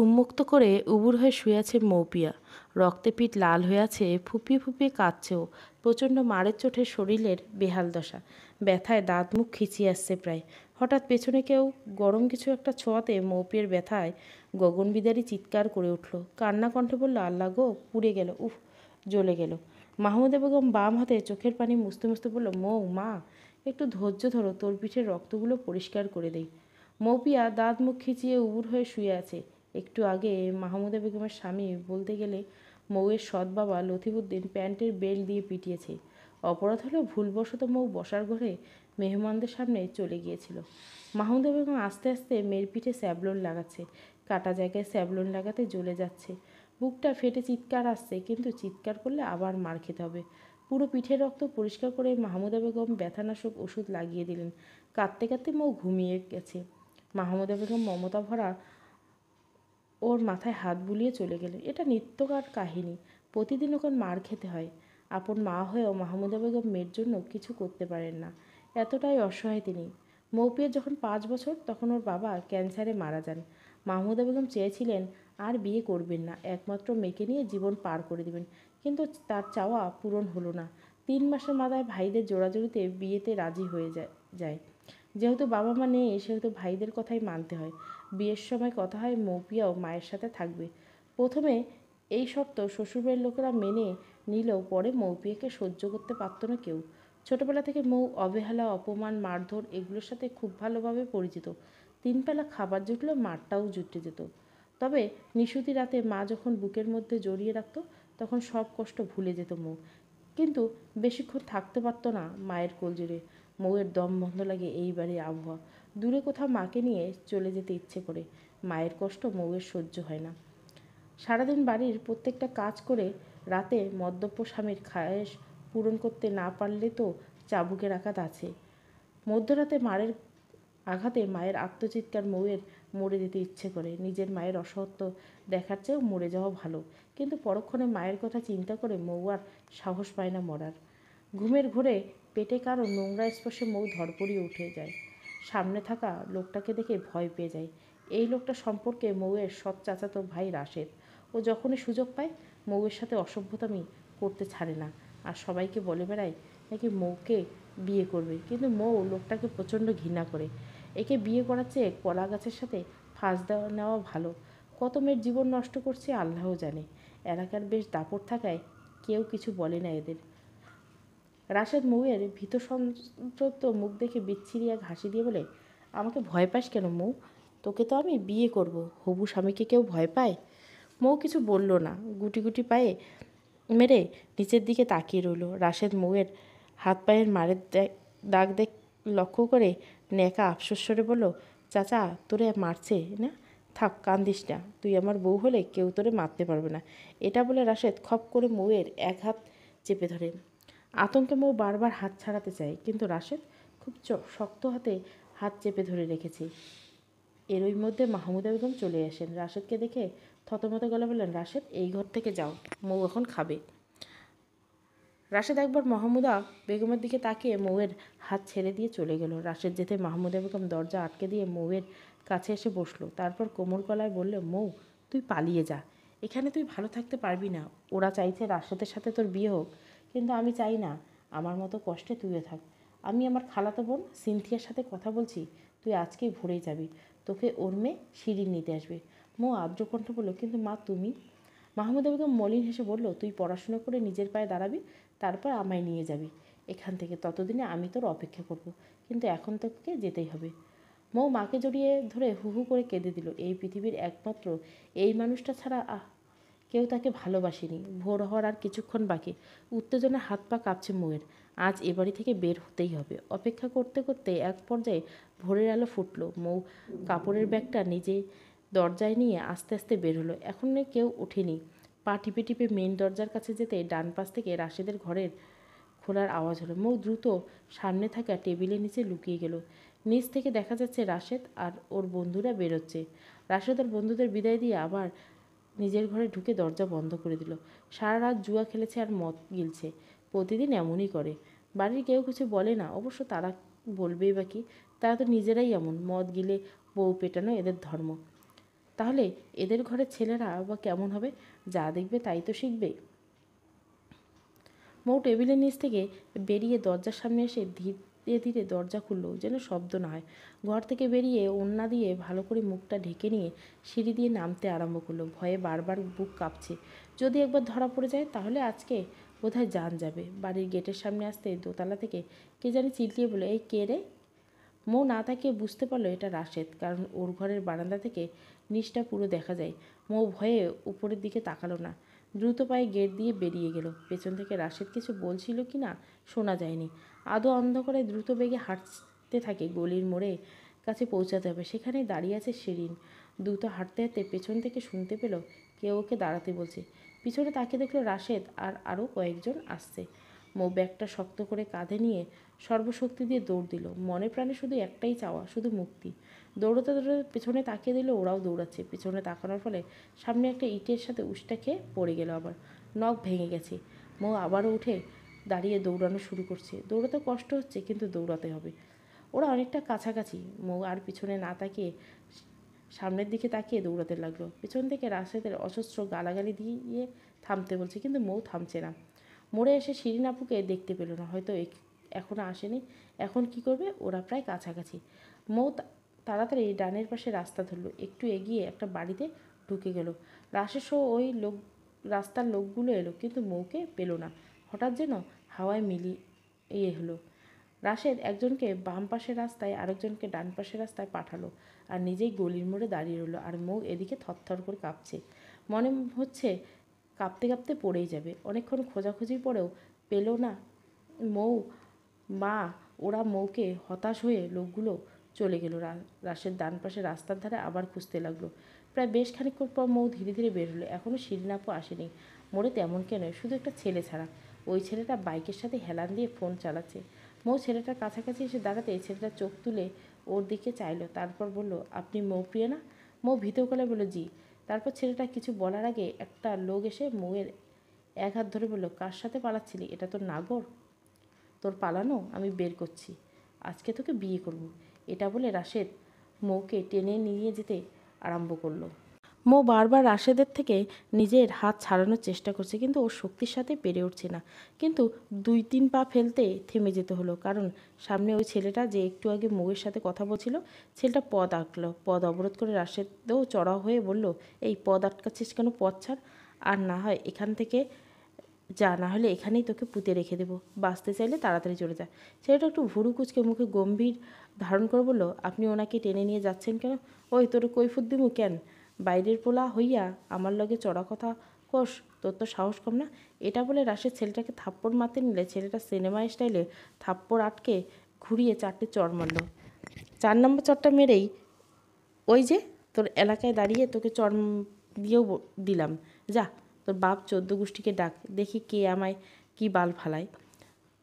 উন্মুক্ত করে উবুর হয়ে শুয়ে আছে মৌপিয়া। রক্তে পিঠ লাল হয়ে আছে, ফুপিয়ে ফুপিয়ে কাঁদছেও। প্রচণ্ড মারের চোটে শরীরের বেহাল দশা, ব্যথায় দাঁত মুখ খিচিয়ে আসছে প্রায়। হঠাৎ পেছনে কেউ গরম কিছু একটা ছোঁয়াতে মৌপিয়ার ব্যথায় গগনবিদারী চিৎকার করে উঠল। কান্না কণ্ঠে বলল, আল্লাহ গো, পুড়ে গেল, উফ, জ্বলে গেল। মাহমুদা বেগম বাম হাতে চোখের পানি মুছতে মুছতে বলল, মৌ, মা, একটু ধৈর্য ধরো, তোর পিঠের রক্তগুলো পরিষ্কার করে দেই। মৌপিয়া দাঁত মুখ খিচিয়ে উবুর হয়ে শুয়ে আছে। একটু আগে মাহমুদা বেগমের স্বামী, বলতে গেলে মৌয়ের সৎ বাবা লতিফুদ্দিন, প্যান্টের বেল্ট দিয়ে পিটিয়েছে। অপরাধ হলেও ভুলবশত মৌ বসার ঘরে মেহমানদের সামনে চলে গিয়েছিল। মাহমুদা বেগম আস্তে আস্তে মেয়ের পিঠে স্যাবলন লাগাচ্ছে। কাটা জায়গায় স্যাবলন লাগাতে জ্বলে যাচ্ছে। বুকটা ফেটে চিৎকার আসছে, কিন্তু চিৎকার করলে আবার মার খেতে হবে। পুরো পিঠের রক্ত পরিষ্কার করে মাহমুদা বেগম ব্যথানাশক ওষুধ লাগিয়ে দিলেন। কাঁদতে কাঁদতে মৌ ঘুমিয়ে গেছে। মাহমুদা বেগম মমতা ভরা ওর মাথায় হাত বুলিয়ে চলে গেলেন। এটা নিত্যকার কাহিনী, প্রতিদিন ওকে মার খেতে হয়। আপন মা হয়েও মাহমুদা বেগম মেয়ের জন্য কিছু করতে পারেন না, এতটাই অসহায় তিনি। মৌপিয়ার যখন 5 বছর, তখন ওর বাবা ক্যান্সারে মারা যান। মাহমুদা বেগম চেয়েছিলেন আর বিয়ে করবেন না, একমাত্র মেয়েকে নিয়ে জীবন পার করে দেবেন, কিন্তু তার চাওয়া পূরণ হলো না। 3 মাসের মাথায় ভাইদের জোড়াজুড়িতে বিয়েতে রাজি হয়ে যায়। যেহেতু বাবা মা নেই, সেহেতু ভাইদের কথাই মানতে হয়। বিয়ের সময় কথা হয় মৌপিয়াও মায়ের সাথে থাকবে। প্রথমে এই শর্ত শ্বশুরবাড়ির লোকেরা মেনে নিলেও পরে মৌপিয়াকে সহ্য করতে পারত না কেউ। ছোটবেলা থেকে মৌ অবহেলা, অপমান, মারধর এগুলোর সাথে খুব ভালোভাবে পরিচিত। 3 বেলা খাবার জুটলে মারটাও জুটে যেত। তবে নিশুতি রাতে মা যখন বুকের মধ্যে জড়িয়ে রাখত, তখন সব কষ্ট ভুলে যেত মৌ। কিন্তু বেশিক্ষণ থাকতে পারতো না মায়ের কোলজুড়ে। মৌয়ের দম বন্ধ লাগে এইবারে আবহাওয়া। দূরে কোথাও মাকে নিয়ে চলে যেতে ইচ্ছে করে। মায়ের কষ্ট মৌয়ের সহ্য হয় না। সারাদিন বাড়ির প্রত্যেকটা কাজ করে রাতে মদ্যপ স্বামীর খায়েশ পূরণ করতে না পারলে তো চাবুকের আঘাত আছে। মধ্যরাতে মারের আঘাতে মায়ের আত্মচিৎকার মৌয়ের মরে যেতে ইচ্ছে করে। নিজের মায়ের অসহত্ব দেখার চেয়েও মরে যাওয়া ভালো। কিন্তু পরক্ষণে মায়ের কথা চিন্তা করে মৌ আর সাহস পায় না মরার। ঘুমের ঘোরে পেটে কারো নোংরা স্পর্শে মৌ ধরপড়িয়ে উঠে যায়। সামনে থাকা লোকটাকে দেখে ভয় পেয়ে যায়। এই লোকটা সম্পর্কে মৌয়ের সৎ চাচাতো ভাই রাশেদ। ও যখনই সুযোগ পায় মৌয়ের সাথে অসভ্যতামি করতে ছাড়ে না, আর সবাইকে বলে বেড়ায় নাকি মৌকে বিয়ে করবে। কিন্তু মৌ লোকটাকে প্রচণ্ড ঘৃণা করে। একে বিয়ে করার চেয়ে কলা গাছের সাথে ফাঁস নেওয়া ভালো। কত মেয়ের জীবন নষ্ট করছে আল্লাহ জানে। এলাকার বেশ দাপট থাকায় কেউ কিছু বলে না এদের। রাশেদ মৌয়ের ভীত সন্তপ্ত মুখ দেখে বিচ্ছিরি এক হাসি দিয়ে বলে, আমাকে ভয় পাস কেন মৌ? তোকে তো আমি বিয়ে করব। হবু স্বামীকে কেউ ভয় পায়? মৌ কিছু বলল না, গুটি গুটি পায়ে মেরে নিচের দিকে তাকিয়ে রইল। রাশেদ মৌয়ের হাত পায়ের মারের দাগ লক্ষ্য করে নেকা আফসোস স্বরে বলল, চাচা তোরে মারছে না? থাক, কান্দিস না, তুই আমার বউ হলে কেউ তোরে মারতে পারবে না। এটা বলে রাশেদ খপ করে মৌয়ের এক হাত চেপে ধরে। আতঙ্কে মৌ বারবার হাত ছাড়াতে চায়, কিন্তু রাশেদ খুব শক্ত হাতে হাত চেপে ধরে রেখেছে। এরই মধ্যে মাহমুদা বেগম চলে আসেন। রাশেদকে দেখে থতমত গলা বললেন, রাশেদ, এই ঘর থেকে যাও, মৌ এখন খাবে। রাশেদ একবার মাহমুদা বেগমের দিকে তাকিয়ে মৌয়ের হাত ছেড়ে দিয়ে চলে গেল। রাশেদ যেতে মাহমুদা বেগম দরজা আটকে দিয়ে মৌয়ের কাছে এসে বসলো। তারপর কোমল গলায় বলল, মৌ, তুই পালিয়ে যা, এখানে তুই ভালো থাকতে পারবি না। ওরা চাইছে রাশেদের সাথে তোর বিয়ে হোক, কিন্তু আমি চাই না আমার মতো কষ্টে তুইও থাক। আমি আমার খালাতো বোন সিনথিয়ার সাথে কথা বলছি, তুই আজকেই ভোরেই যাবি। তোকে ওর মেয়ে শিরিন নিতে আসবে। মৌ আর্দ্রকণ্ঠ বলল, কিন্তু মা তুমি? মাহমুদা বেগম মলিন হেসে বলল, তুই পড়াশুনো করে নিজের পায়ে দাঁড়াবি, তারপর আমায় নিয়ে যাবি এখান থেকে। ততদিনে আমি তোর অপেক্ষা করব, কিন্তু এখন তোকে যেতেই হবে। মৌ মাকে জড়িয়ে ধরে হু হু করে কেঁদে দিল। এই পৃথিবীর একমাত্র এই মানুষটা ছাড়া কেউ তাকে ভালোবাসেনি। ভোর হওয়ার আর কিছুক্ষণ বাকি। উত্তেজনায় হাত পা কাঁপছে মৌয়ের। আজ এ বাড়ি থেকে বের হতেই হবে। অপেক্ষা করতে করতে এক পর্যায়ে ভোরের আলো ফুটল। মৌ কাপড়ের ব্যাগটা নিজে দরজায় নিয়ে আস্তে আস্তে বের হলো। এখন কেউ ওঠেনি। পা টিপে টিপে মেন দরজার কাছে যেতে ডান পাশ থেকে রাশেদের ঘরের খোলার আওয়াজ হলো। মৌ দ্রুত সামনে থাকা টেবিলের নিচে লুকিয়ে গেল। নিচ থেকে দেখা যাচ্ছে রাশেদ আর ওর বন্ধুরা বেরোচ্ছে। রাশেদ আর বন্ধুদের বিদায় দিয়ে আবার নিজের ঘরে ঢুকে দরজা বন্ধ করে দিল। সারা রাত জুয়া খেলেছে আর মদ গিলছে। প্রতিদিন এমনই করে। বাড়ির কেউ কিছু বলে না, অবশ্য তারা বলবেই বা কি, তারা তো নিজেরাই এমন। মদ গিলে বউ পেটানো এদের ধর্ম। তাহলে এদের ঘরের ছেলেরা বা কেমন হবে? যা দেখবে তাই তো শিখবে। মৌ টেবিলের নিচ থেকে বেরিয়ে দরজার সামনে এসে ধীরে ধীরে দরজা খুলল, যেন শব্দ না হয়। ঘর থেকে বেরিয়ে ওড়না দিয়ে ভালো করে মুখটা ঢেকে নিয়ে সিঁড়ি দিয়ে নামতে আরম্ভ করলো। ভয়ে বারবার বুক কাঁপছে। যদি একবার ধরা পড়ে যায় তাহলে আজকে বোধহয় জান যাবে। বাড়ির গেটের সামনে আসতে দোতলা থেকে কে জানি চিল্লিয়ে বলে, এই কে রে? মৌ না তাকিয়ে বুঝতে পারলো এটা রাশেদ, কারণ ওর ঘরের বারান্দা থেকে নিচটা পুরো দেখা যায়। মৌ ভয়ে উপরের দিকে তাকালো না, দ্রুত পায়ে গেট দিয়ে বেরিয়ে গেল। পেছন থেকে রাশেদ কিছু বলছিল কি না শোনা যায়নি। আদো অন্ধকারে দ্রুত বেগে হাঁটতে থাকে। গলির মোড়ে কাছে পৌঁছাতে হবে, সেখানে দাঁড়িয়ে আছে শিরিন। দ্রুত হাঁটতে হাঁটতে পেছন থেকে শুনতে পেল কেউ ওকে দাঁড়াতে বলছে। পিছনে তাকিয়ে দেখলো রাশেদ আর আরও কয়েকজন আসছে। মৌ ব্যাগটা শক্ত করে কাঁধে নিয়ে সর্বশক্তি দিয়ে দৌড় দিল। মনে প্রাণে শুধু একটাই চাওয়া, শুধু মুক্তি। দৌড়তে দৌড়তে পেছনে তাকিয়ে দিল ওরাও দৌড়াচ্ছে। পেছনে তাকানোর ফলে সামনে একটা ইটের সাথে উষ্টা খেয়ে পড়ে গেল। আবার নখ ভেঙে গেছে। মৌ আবারও উঠে দাঁড়িয়ে দৌড়ানো শুরু করছে। দৌড়াতে কষ্ট হচ্ছে, কিন্তু দৌড়াতে হবে। ওরা অনেকটা কাছাকাছি। মৌ আর পিছনে না তাকিয়ে সামনের দিকে তাকিয়ে দৌড়াতে লাগলো। পেছন থেকে রাশেদের অজস্র গালাগালি দিয়ে থামতে বলছে, কিন্তু মৌ থামছে না। মোড়ে এসে শিরিন আপুকে দেখতে পেল না, হয়তো এখনও আসেনি। এখন কি করবে? ওরা প্রায় কাছাকাছি। মৌ তাড়াতাড়ি ডানের পাশে রাস্তা ধরলো। একটু এগিয়ে একটা বাড়িতে ঢুকে গেল। রাশেদ সহ ওই রাস্তার লোকগুলো এলো, কিন্তু মৌকে পেল না। হঠাৎ যেন হাওয়ায় মিলিয়ে হলো। রাশেদ একজনকে বাম পাশের রাস্তায়, আরেকজনকে ডান পাশের রাস্তায় পাঠালো, আর নিজেই গলির মোড়ে দাঁড়িয়ে রইল। আর মৌ এদিকে থরথর করে কাঁপছে। মনে হচ্ছে কাঁপতে কাঁপতে পড়েই যাবে। অনেকক্ষণ খোঁজাখুঁজির পরেও পেল না মৌ মা। ওরা মৌকে হতাশ হয়ে লোকগুলো চলে গেল। রাশেদ ডান পাশে রাস্তার ধারে আবার খুঁজতে লাগলো। প্রায় বেশ খানিকক্ষণ পর মৌ ধীরে ধীরে বের হলো। এখনও শিরিন আপু আসেনি। মোড়ে তেমন কেন, শুধু একটা ছেলে ছাড়া। ওই ছেলেটা বাইকের সাথে হেলান দিয়ে ফোন চালাচ্ছে। মৌ ছেলেটার কাছাকাছি এসে দাঁড়াতে ছেলেটা চোখ তুলে ওর দিকে চাইলো। তারপর বলল, আপনি মৌপ্রিয়া না? মৌ ভীত গলায় বলল, জি। তারপর ছেলেটা কিছু বলার আগে একটা লোক এসে মৌয়ের এক হাত ধরে বলল, কার সাথে পালাচ্ছিলি? এটা তোর নাগর? তোর পালানো আমি বের করছি। আজকে তোকে বিয়ে করব। এটা বলে রাশেদ মৌকে টেনে নিয়ে যেতে আরম্ভ করলো। মৌ বারবার রাশেদের থেকে নিজের হাত ছাড়ানোর চেষ্টা করছে, কিন্তু ওর শক্তির সাথে পেরে উঠছে না। কিন্তু 2-3 পা ফেলতে থেমে যেতে হলো, কারণ সামনে ওই ছেলেটা যে একটু আগে মৌয়ের সাথে কথা বলছিল, ছেলেটা পথ আটকালো। পথ অবরোধ করে রাশেদও চড়াও হয়ে বলল, এই পথ আটকাচ্ছিস কেন? পথ ছাড়। আর না হয় এখান থেকে যা, না হলে এখানেই তোকে পুঁতে রেখে দেবো। বাঁচতে চাইলে তাড়াতাড়ি চলে যা। ছেলেটা একটু ভুরু কুচকে মুখে গম্ভীর ধারণ করে বলল, আপনি ওনাকে টেনে নিয়ে যাচ্ছেন কেন? ওই তোর কৈফুত দিমু কেন? বাইরের পোলা হইয়া আমার লগে চড়া কথা কোষ? তোর তো সাহস কম না? এটা বলে রাশেদ ছেলেটাকে থাপ্পড় মারতে নিলে ছেলেটা সিনেমা স্টাইলে থাপ্পড় আটকে ঘুরিয়ে 4টে চড় মারল। 4 নম্বর চড়টা মেরেই, ওই যে তোর এলাকায় দাঁড়িয়ে তোকে চড় দিয়েও দিলাম, যা তোর বাপ 14 গোষ্ঠীকে ডাক, দেখি কে আমায় কি বাল ফালায়।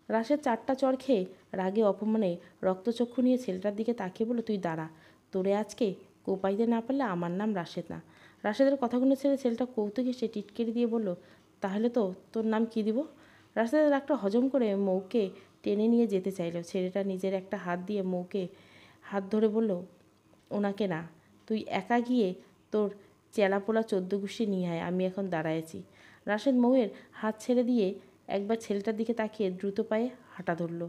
রাশেদ 4টা চড় খেয়ে রাগে অপমানে রক্তচক্ষু নিয়ে ছেলেটার দিকে তাকিয়ে বলল, তুই দাঁড়া, তোরে আজকে কোপাইতে না পারলে আমার নাম রাশেদ না। রাশেদের কথাগুলো ছেড়ে ছেলেটা কৌতুক হেসে টিটকেরি দিয়ে বলল, তাহলে তো তোর নাম কি দিব? রাশেদের রাগটা হজম করে মৌকে টেনে নিয়ে যেতে চাইল। ছেলেটা নিজের একটা হাত দিয়ে মৌকে হাত ধরে বলল, ওনাকে না, তুই একা গিয়ে তোর চেলাপোলা 14 গোষ্ঠী নিয়ে আয়, আমি এখন দাঁড়ায় আছি। রাশেদ মৌয়ের হাত ছেড়ে দিয়ে একবার ছেলেটার দিকে তাকিয়ে দ্রুত পায়ে হাঁটা ধরল।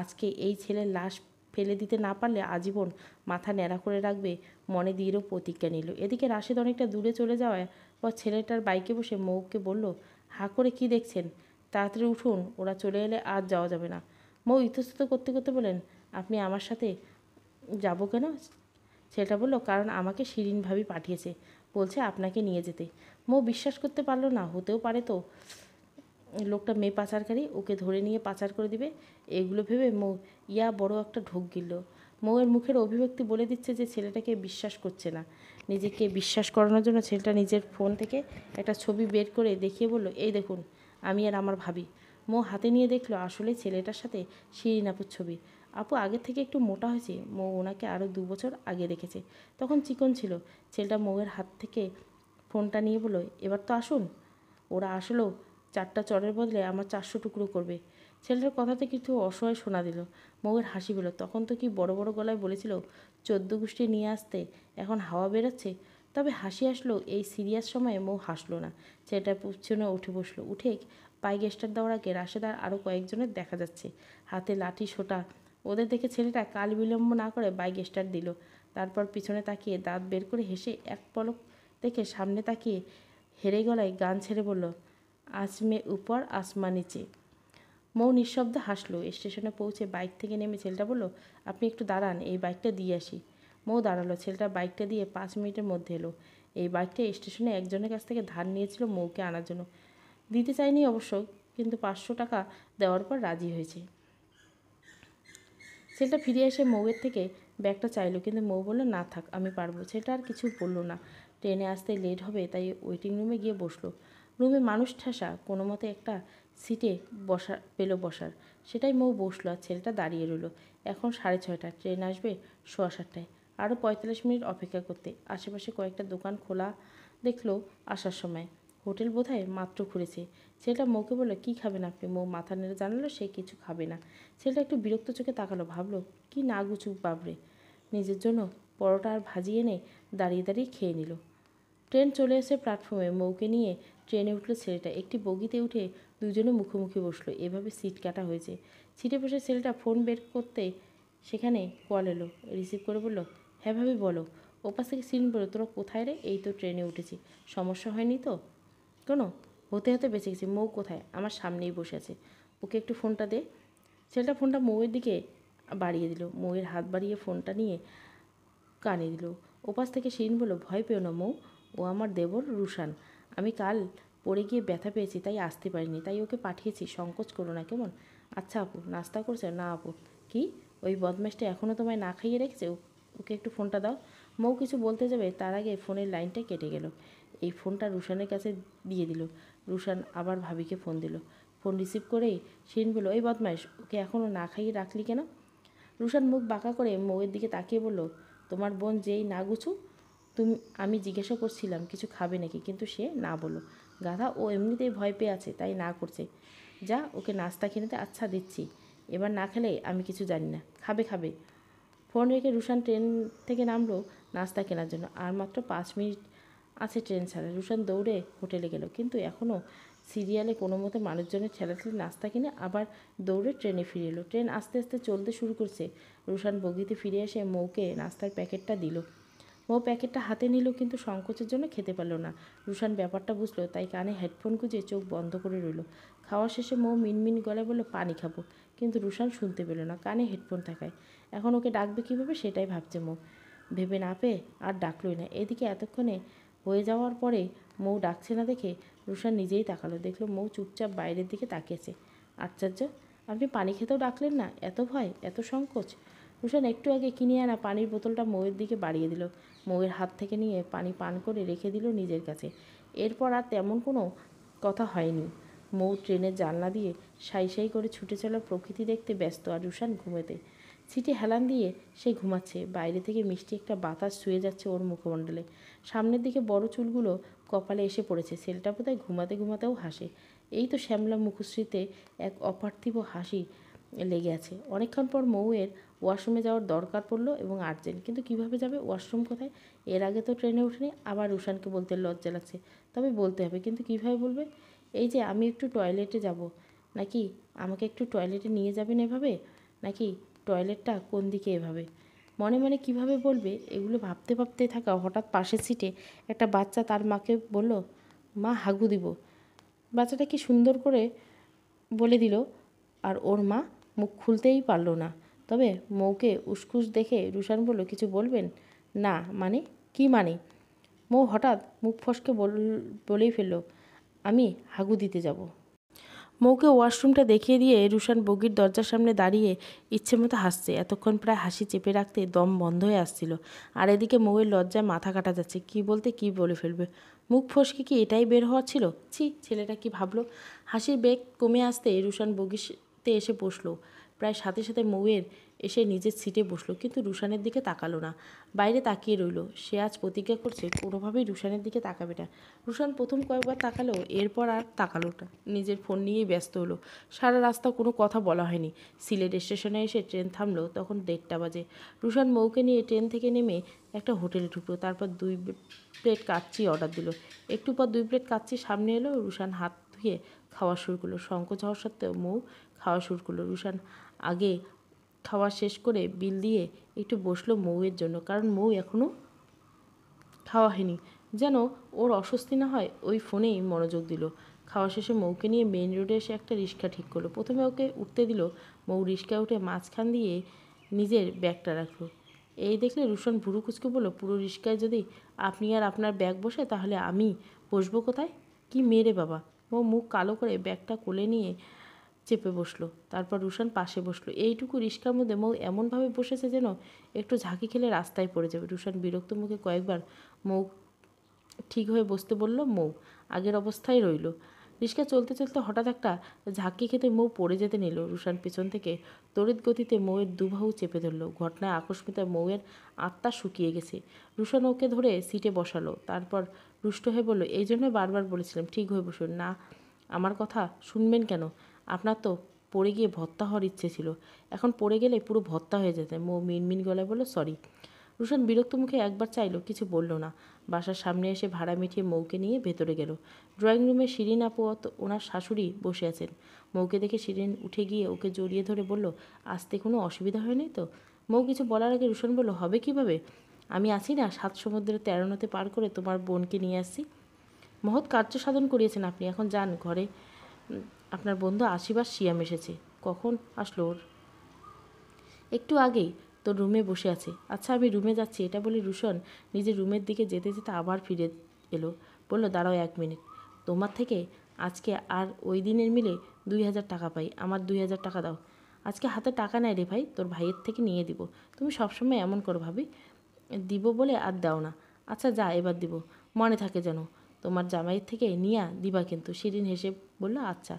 আজকে এই ছেলের লাশ ফেলে দিতে না পারলে আজীবন মাথা ন্যাড়া করে রাখবে মনে দৃঢ় প্রতিজ্ঞা নিল। এদিকে রাশেদ অনেকটা দূরে চলে যাওয়ার পর ছেলেটার বাইকে বসে মৌকে বলল, হাঁ করে কি দেখছেন? তাড়াতাড়ি উঠুন, ওরা চলে এলে আর যাওয়া যাবে না। মৌ ইতস্তত করতে করতে বলেন, আপনি আমার সাথে যাব কেন? ছেলেটা বলল, কারণ আমাকে শিরিন ভাবি পাঠিয়েছে, বলছে আপনাকে নিয়ে যেতে। মৌ বিশ্বাস করতে পারলো না। হতেও পারে তো লোকটা মেয়ে পাচারকারী, ওকে ধরে নিয়ে পাচার করে দিবে। এগুলো ভেবে মৌ বড় একটা ঢোক গিলল। মৌয়ের মুখের অভিব্যক্তি বলে দিচ্ছে যে ছেলেটাকে বিশ্বাস করছে না। নিজেকে বিশ্বাস করানোর জন্য ছেলেটা নিজের ফোন থেকে একটা ছবি বের করে দেখিয়ে বলল, এই দেখুন, আমি আর আমার ভাবি। মৌ হাতে নিয়ে দেখলো আসলে ছেলেটার সাথে শিরিন আপুর ছবি। আপু আগের থেকে একটু মোটা হয়েছে। মৌ ওনাকে আরও 2 বছর আগে দেখেছে, তখন চিকন ছিল। ছেলেটা মৌয়ের হাত থেকে ফোনটা নিয়ে বলল, এবার তো আসুন। ওরা আসলেও 4টা চরের বদলে আমার 400 টুকরো করবে। ছেলেটার কথাতে কিছু অসহায় শোনা দিল। মৌয়ের হাসি পেল। তখন তো কি বড় বড় গলায় বলেছিল 14 গোষ্ঠী নিয়ে আসতে, এখন হাওয়া বেরোচ্ছে। তবে হাসি আসলো এই সিরিয়াস সময়ে মৌ হাসলো না। ছেলেটার পিছনে উঠে বসলো। উঠে বাইক স্টার্ট দেওয়ার আগে রাশেদার আরও কয়েকজনের দেখা যাচ্ছে, হাতে লাঠি সোটা। ওদের দেখে ছেলেটা কাল বিলম্ব না করে বাইক স্টার্ট দিল। তারপর পিছনে তাকিয়ে দাঁত বের করে হেসে এক পলক দেখে সামনে তাকিয়ে হেরে গলায় গান ছেড়ে বলল, আজ মে উপর আসমা নিচে। মৌ নিঃশব্দে হাসলো। স্টেশনে পৌঁছে বাইক থেকে নেমে ছেলেটা বলল, আপনি একটু দাঁড়ান, এই বাইকটা দিয়ে আসি। মৌ দাঁড়ালো। ছেলেটা বাইকটা দিয়ে 5 মিনিটের মধ্যে এলো। এই বাইকটা স্টেশনে একজনের কাছ থেকে ধার নিয়েছিল মৌকে আনার জন্য। দিতে চাইনি অবশ্য, কিন্তু 500 টাকা দেওয়ার পর রাজি হয়েছে। ছেলেটা ফিরে এসে মৌয়ের থেকে ব্যাগটা চাইলো, কিন্তু মৌ বলল, না থাক, আমি পারবো। ছেলেটা আর কিছু বললো না। ট্রেনে আসতে লেট হবে তাই ওয়েটিং রুমে গিয়ে বসলো। রুমে মানুষ ঠাসা, কোনো মতে একটা সিটে বসার। সেটাই মৌ বসলো আর ছেলেটা দাঁড়িয়ে রইল। এখন 6:30, ট্রেন আসবে 7:15। আরও 45 মিনিট অপেক্ষা করতে। আশেপাশে কয়েকটা দোকান খোলা দেখলো আসার সময়। হোটেল বোধহয় মাত্র খুলেছে। ছেলেটা মৌকে বলল, কী খাবেন আপনি? মৌ মাথা নেড়ে জানালো সে কিছু খাবে না। ছেলেটা একটু বিরক্ত চোখে তাকালো, ভাবলো কি না গুছুক বাবরে। নিজের জন্য পরোটা আর ভাজি এনে দাঁড়িয়ে দাঁড়িয়ে খেয়ে নিল। ট্রেন চলে এসে প্ল্যাটফর্মে। মৌকে নিয়ে ট্রেনে উঠলো ছেলেটা। একটি বগিতে উঠে দুজনে মুখোমুখি বসলো। এভাবে সিট কাটা হয়েছে। সিটে বসে ছেলেটা ফোন বের করতে সেখানে কল এলো। রিসিভ করে বলল, হ্যাঁ ভাবি বলো। ওপাশ থেকে সিন বলল, তোরা কোথায় রে? এই তো ট্রেনে উঠেছি। সমস্যা হয়নি তো কোনো? হতে হতে বেঁচে গেছি। মৌ কোথায়? আমার সামনেই বসে আছে। ওকে একটু ফোনটা দে। ছেলেটা ফোনটা মৌয়ের দিকে বাড়িয়ে দিল। মৌয়ের হাত বাড়িয়ে ফোনটা নিয়ে কানে দিল। ওপাশ থেকে শিরিন বলল, ভয় পেও না মৌ, ও আমার দেবর রুশান। আমি কাল পড়ে গিয়ে ব্যথা পেয়েছি তাই আসতে পারিনি, তাই ওকে পাঠিয়েছি। সংকোচ করো না কেমন? আচ্ছা আপু, নাস্তা করছে? না আপু। কি? ওই বদমাসটা এখনও তোমায় না খাইয়ে রেখেছে? ওকে একটু ফোনটা দাও। মৌ কিছু বলতে যাবে, তার আগে ফোনের লাইনটা কেটে গেল। এই ফোনটা রুশানের কাছে দিয়ে দিল। রুশান আবার ভাবিকে ফোন দিল। ফোন রিসিভ করেই শিরিন বলল, ওই বদমাস, ওকে এখনও না খাইয়ে রাখলি কেন? রুশান মুখ বাঁকা করে মৌয়ের দিকে তাকিয়ে বলল, তোমার বোন যেই না গুছু, আমি জিজ্ঞাসা করছিলাম কিছু খাবে নাকি, কিন্তু সে না বলল। গাধা, ও এমনিতেই ভয় পেয়ে আছে তাই না করছে। যা ওকে নাস্তা কিনে দে। আচ্ছা দিচ্ছি। এবার না খেলে আমি কিছু জানি না। খাবে খাবে। ফোন রেখে রুশান ট্রেন থেকে নামলো নাস্তা কেনার জন্য। আর মাত্র 5 মিনিট আছে ট্রেন ছাড়া। রুশান দৌড়ে হোটেলে গেল, কিন্তু এখনও সিরিয়ালে কোনো মতে মানুষজনের ঠেলাঠেলি নাস্তা কিনে আবার দৌড়ে ট্রেনে ফিরে এলো। ট্রেন আস্তে আস্তে চলতে শুরু করছে। রুশান বগিতে ফিরে এসে মৌকে নাস্তার প্যাকেটটা দিল। মৌ প্যাকেটটা হাতে নিল, কিন্তু সংকোচের জন্য খেতে পারল না। রুশান ব্যাপারটা বুঝলো, তাই কানে হেডফোন গুঁজে চোখ বন্ধ করে রইল। খাওয়া শেষে মৌ মিনমিন গলায় বলল, পানি খাবো, কিন্তু রুশান শুনতে পেল না, কানে হেডফোন থাকায়। এখন ওকে ডাকবে কীভাবে সেটাই ভাবছে মৌ। ভেবে না পেয়ে আর ডাকলই না। এদিকে এতক্ষণে হয়ে যাওয়ার পরে মৌ ডাকছে না দেখে রুশান নিজেই তাকালো। দেখলো মৌ চুপচাপ বাইরের দিকে তাকিয়েছে। আশ্চর্য, আপনি পানি খেতেও ডাকলেন না? এত ভয়, এত সংকোচ? রুশান একটু আগে কিনে আনা পানির বোতলটা মৌয়ের দিকে বাড়িয়ে দিল। মৌয়ের হাত থেকে নিয়ে পানি পান করে রেখে দিল নিজের কাছে। এরপর আর তেমন কোনো কথা হয়নি। মৌ ট্রেনের জানলা দিয়ে সাই সাই করে ছুটে চলা প্রকৃতি দেখতে ব্যস্ত, আর রুশান ঘুমেতে। সিটে হেলান দিয়ে সে ঘুমাচ্ছে। বাইরে থেকে মিষ্টি একটা বাতাস ছুঁয়ে যাচ্ছে ওর মুখমণ্ডলে। সামনের দিকে বড় চুলগুলো কপালে এসে পড়েছে। ছেলেটা বোধহয় ঘুমাতে ঘুমাতেও হাসে। এই তো শ্যামলা মুখশ্রীতে এক অপার্থিব হাসি লেগে আছে। অনেকক্ষণ পর মৌয়ের ওয়াশরুমে যাওয়ার দরকার পড়লো, এবং আর্জেন্ট। কিন্তু কিভাবে যাবে? ওয়াশরুম কোথায়? এর আগে তো ট্রেনে ওঠেনি। আবার রুশানকে বলতে লজ্জা লাগছে। তবে বলতে হবে, কিন্তু কিভাবে বলবে? এই যে আমি একটু টয়লেটে যাব, নাকি আমাকে একটু টয়লেটে নিয়ে যাবেন এভাবে, নাকি টয়লেটটা কোন দিকে এভাবে? মনে মনে কিভাবে বলবে এগুলো ভাবতে ভাবতে থাকা হঠাৎ পাশের সিটে একটা বাচ্চা তার মাকে বলল, মা হাগু দিব। বাচ্চাটা কি সুন্দর করে বলে দিল, আর ওর মা মুখ খুলতেই পারল না। তবে মৌকে উসখুস দেখে রুশান বলল, কিছু বলবেন? না মানে? কি মানে? মৌ হঠাৎ মুখ ফসকে বলেই ফেলল, আমি হাগু দিতে যাব। মৌকে ওয়াশরুমটা দেখিয়ে দিয়ে রুশান বগির দরজার সামনে দাঁড়িয়ে ইচ্ছে মতো হাসছে। এতক্ষণ প্রায় হাসি চেপে রাখতে দম বন্ধ হয়ে আসছিল। আর এদিকে মৌয়ের লজ্জায় মাথা কাটা যাচ্ছে। কি বলতে কি বলে ফেলবে। মুখ ফসকে কি এটাই বের হওয়ার ছিল? ছি, ছেলেটা কি ভাবলো। হাসির বেগ কমে আসতে রুশান বগিতে এসে বসলো। প্রায় সাথে সাথে মৌয়ের এসে নিজের সিটে বসলো, কিন্তু রুশানের দিকে তাকালো না, বাইরে তাকিয়ে রইল। সে আজ প্রতিজ্ঞা করছে কোনোভাবেই রুশানের দিকে তাকাবে না। রুশান প্রথম কয়েকবার তাকালো, এরপর আর তাকালো না, নিজের ফোন নিয়েই ব্যস্ত হলো। সারা রাস্তা কোনো কথা বলা হয়নি। সিলেট স্টেশনে এসে ট্রেন থামলো, তখন 1:30 বাজে। রুশান মৌকে নিয়ে ট্রেন থেকে নেমে একটা হোটেলে ঢুকলো, তারপর 2 প্লেট কাচ্চি অর্ডার দিল। একটু পর 2 প্লেট কাচ্চি সামনে এলো। রুশান হাত ধুয়ে খাওয়া শুরু করলো। সংকোচ হওয়ার সত্ত্বেও মৌ খাওয়া শুরু করলো। রুশান আগে খাওয়া শেষ করে বিল দিয়ে একটু বসলো মৌয়ের জন্য, কারণ মৌ এখনও খাওয়া হয়নি। যেন ওর অস্বস্তি না হয়, ওই ফোনেই মনোযোগ দিল। খাওয়া শেষে মৌকে নিয়ে মেইন রোডে এসে একটা রিক্সা ঠিক করলো। প্রথমে ওকে উঠতে দিল। মৌ রিক্সায় উঠে মাঝখান দিয়ে নিজের ব্যাগটা রাখলো। এই দেখলে রুশন ভুরু কুচকে বলল, পুরো রিক্সায় যদি আপনি আর আপনার ব্যাগ বসে, তাহলে আমি বসবো কোথায়? কি মেরে বাবা! মৌ মুখ কালো করে ব্যাগটা কোলে নিয়ে চেপে বসলো। তারপর রুশান পাশে বসলো। এইটুকু রিক্সার মধ্যে মৌ এমনভাবে বসেছে যেন একটু ঝাঁকি খেলে রাস্তায় পড়ে যাবে। রুশান বিরক্ত মুখে কয়েকবার মৌ ঠিক হয়ে বসতে বলল। মৌ আগের অবস্থায় রইল। রিক্সা চলতে চলতে হঠাৎ একটা ঝাঁকি খেতে মৌ পড়ে যেতে নিল। রুশান পেছন থেকে তড়িৎ গতিতে মৌয়ের দুবাহু চেপে ধরল। ঘটনায় আকস্মিকতায় মৌয়ের আত্মা শুকিয়ে গেছে। রুশান ওকে ধরে সিটে বসালো। তারপর রুষ্ট হয়ে বলল, এই জন্য বারবার বলেছিলাম ঠিক হয়ে বসুন। না, আমার কথা শুনবেন কেন? আপনার তো পড়ে গিয়ে ভর্তা হওয়ার ইচ্ছে ছিল, এখন পড়ে গেলে পুরো ভর্তা হয়ে যেতে। মৌ মিনমিন গলায় বলল, সরি। রুশান বিরক্ত মুখে একবার চাইল, কিছু বলল না। বাসার সামনে এসে ভাড়া মিটিয়ে মৌকে নিয়ে ভেতরে গেল। ড্রয়িং রুমে শিরিন আপু ওনার শাশুড়ি বসে আছেন। মৌকে দেখে শিরিন উঠে গিয়ে ওকে জড়িয়ে ধরে বলল, আসতে কোনো অসুবিধা হয়নি তো? মৌ কিছু বলার আগে রুশান বলল, হবে কিভাবে? আমি আছি না, 7 সমুদ্রের 13 নদী পার করে তোমার বোনকে নিয়ে আসছি। মহৎ কার্য সাধন করিয়েছেন আপনি, এখন যান ঘরে। আপনার বন্ধু আশীর্বাদ সিয়াম এসেছে। কখন আসলো ওর? একটু আগেই। তোর রুমে বসে আছে। আচ্ছা, আমি রুমে যাচ্ছি। এটা বলে রুশন নিজের রুমের দিকে যেতে যেতে আবার ফিরে এলো। বলল, দাঁড়াও 1 মিনিট। তোমার থেকে আজকে আর ওই দিনের মিলে 2000 টাকা পাই। আমার 2000 টাকা দাও। আজকে হাতে টাকা নেই রে ভাই, তোর ভাইয়ের থেকে নিয়ে দিব। তুমি সবসময় এমন করো ভাবি, দিব বলে আর দাও না। আচ্ছা যা, এবার দিব, মনে থাকে যেন। তোমার জামাইয়ের থেকে নিয়া দিবা কিন্তু। শিরিন হেসে বলল, আচ্ছা।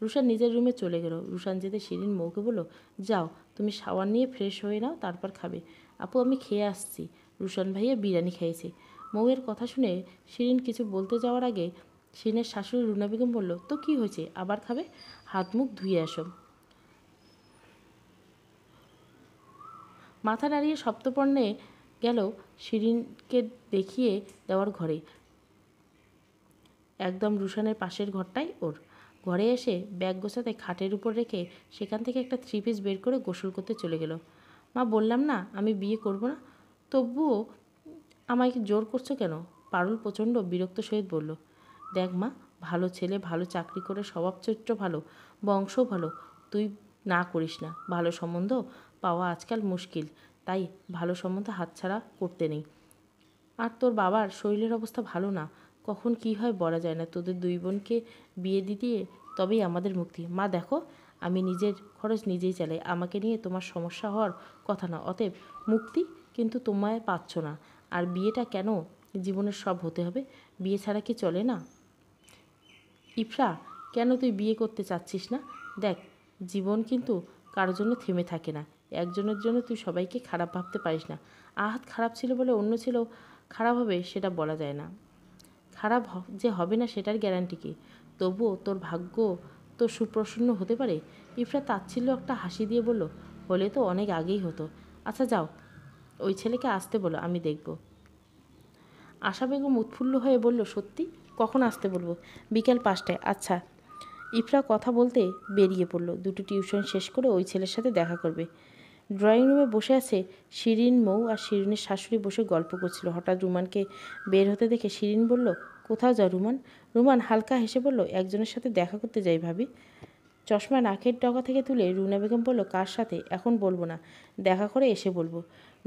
রুশান নিজের রুমে চলে গেল। রুশান যেতে শিরিন মৌকে বলল, যাও তুমি শাওয়ার নিয়ে ফ্রেশ হয়ে নাও, তারপর খাবে। আপু আমি খেয়ে আসছি, রুশান ভাইয়া বিরিয়ানি খেয়েছে। মৌয়ের কথা শুনে শিরিন কিছু বলতে যাওয়ার আগে শিরিনের শাশুড়ি রুনা বেগম বলল, তো কি হয়েছে, আবার খাবে? হাত মুখ ধুয়ে আসো। মাথা নাড়িয়ে সপ্তপর্ণে গেল শিরিনকে দেখিয়ে দেওয়ার ঘরে। একদম রুশানের পাশের ঘরটাই ওর। ঘরে এসে ব্যাগ গোছাতে খাটের উপর রেখে সেখান থেকে একটা 3 পিস বের করে গোসল করতে চলে গেল। মা, বললাম না আমি বিয়ে করব না, তবুও আমায় জোর করছো কেন? পারুল প্রচণ্ড বিরক্ত সহিত বলল, দেখ মা, ভালো ছেলে, ভালো চাকরি করে, স্বভাব চরিত্র ভালো, বংশও ভালো, তুই না করিস না। ভালো সম্বন্ধ পাওয়া আজকাল মুশকিল, তাই ভালো সম্বন্ধ হাতছাড়া করতে নেই। আর তোর বাবার শরীরের অবস্থা ভালো না, কখন কি হয় বলা যায় না। তোদের 2 বোনকে বিয়ে দিয়ে তবেই আমাদের মুক্তি। মা দেখো, আমি নিজের খরচ নিজেই চালাই, আমাকে নিয়ে তোমার সমস্যা হওয়ার কথা না। অতএব মুক্তি, কিন্তু তোমায় পাচ্ছ না। আর বিয়েটা কেন জীবনের সব হতে হবে? বিয়ে ছাড়া কি চলে না? ইফরা, কেন তুই বিয়ে করতে চাচ্ছিস না? দেখ, জীবন কিন্তু কারোর জন্য থেমে থাকে না। একজনের জন্য তুই সবাইকে খারাপ ভাবতে পারিস না। আহাত খারাপ ছিল বলে অন্য ছিল খারাপ হবে সেটা বলা যায় না। খারাপ যে হবে না সেটার গ্যারান্টি কি? তবুও তোর ভাগ্য তো সুপ্রসন্ন হতে পারে। ইফরা তাচ্ছিল্য একটা হাসি দিয়ে বলল, হলে তো অনেক আগেই হতো। আচ্ছা যাও, ওই ছেলেকে আসতে বলো, আমি দেখব। আশা বেগম উৎফুল্ল হয়ে বলল, সত্যি? কখন আসতে বলবো? বিকেল 5টায়। আচ্ছা। ইফরা কথা বলতে বেরিয়ে পড়ল। 2টি টিউশন শেষ করে ওই ছেলের সাথে দেখা করবে। ড্রয়িং রুমে বসে আছে শিরিন, মৌ আর শিরিনের শাশুড়ি বসে গল্প করছিল। হঠাৎ রুমানকে বের হতে দেখে শিরিন বলল, কোথাও যাও রুমান? রুমান হালকা হেসে বলল, একজনের সাথে দেখা করতে যাই ভাবি। চশমা নাকের ডগা থেকে তুলে রুনা বেগম বলল, কার সাথে? এখন বলবো না, দেখা করে এসে বলবো।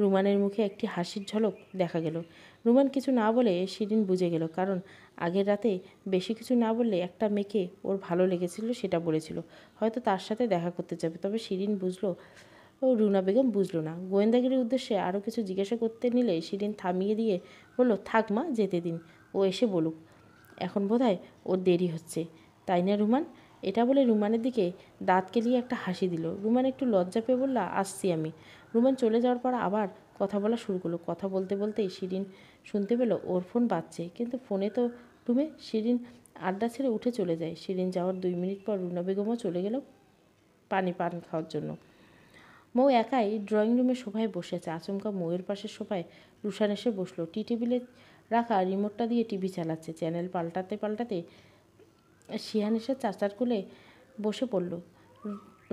রুমানের মুখে একটি হাসির ঝলক দেখা গেল। রুমান কিছু না বলে শিরিন বুঝে গেল, কারণ আগের রাতে বেশি কিছু না বললে একটা মেয়েকে ওর ভালো লেগেছিল সেটা বলেছিল, হয়তো তার সাথে দেখা করতে যাবে। তবে শিরিন বুঝলো, ও রুনা বেগম বুঝলো না। গোয়েন্দাগিরির উদ্দেশ্যে আরও কিছু জিজ্ঞাসা করতে নিলে শিরিন থামিয়ে দিয়ে বলল, থাক মা, যেতে দিন, ও এসে বলুক। এখন বোধহয় ওর দেরি হচ্ছে, তাই না রুমান? এটা বলে রুমানের দিকে দাঁত কেলিয়ে একটা হাসি দিল। রুমান একটু লজ্জা পেয়ে বলল, আসছি আমি। রুমান চলে যাওয়ার পর আবার কথা বলা শুরু করলো। কথা বলতে বলতেই শিরিন শুনতে পেল ওর ফোন বাজছে, কিন্তু ফোনে তো রুমে। শিরিন আড্ডা ছেড়ে উঠে চলে যায়। শিরিন যাওয়ার 2 মিনিট পর রুনা বেগমও চলে গেল পান খাওয়ার জন্য। মৌ একাই ড্রয়িং রুমে সোফায় বসে আছে। আচমকা মৌয়ের পাশের সোফায় রুশান এসে বসলো। টেবিলে রাখা রিমোটটা দিয়ে টিভি চালাচ্ছে। চ্যানেল পাল্টাতে পাল্টাতে শিয়ান এসে চাচার কোলে বসে পড়ল।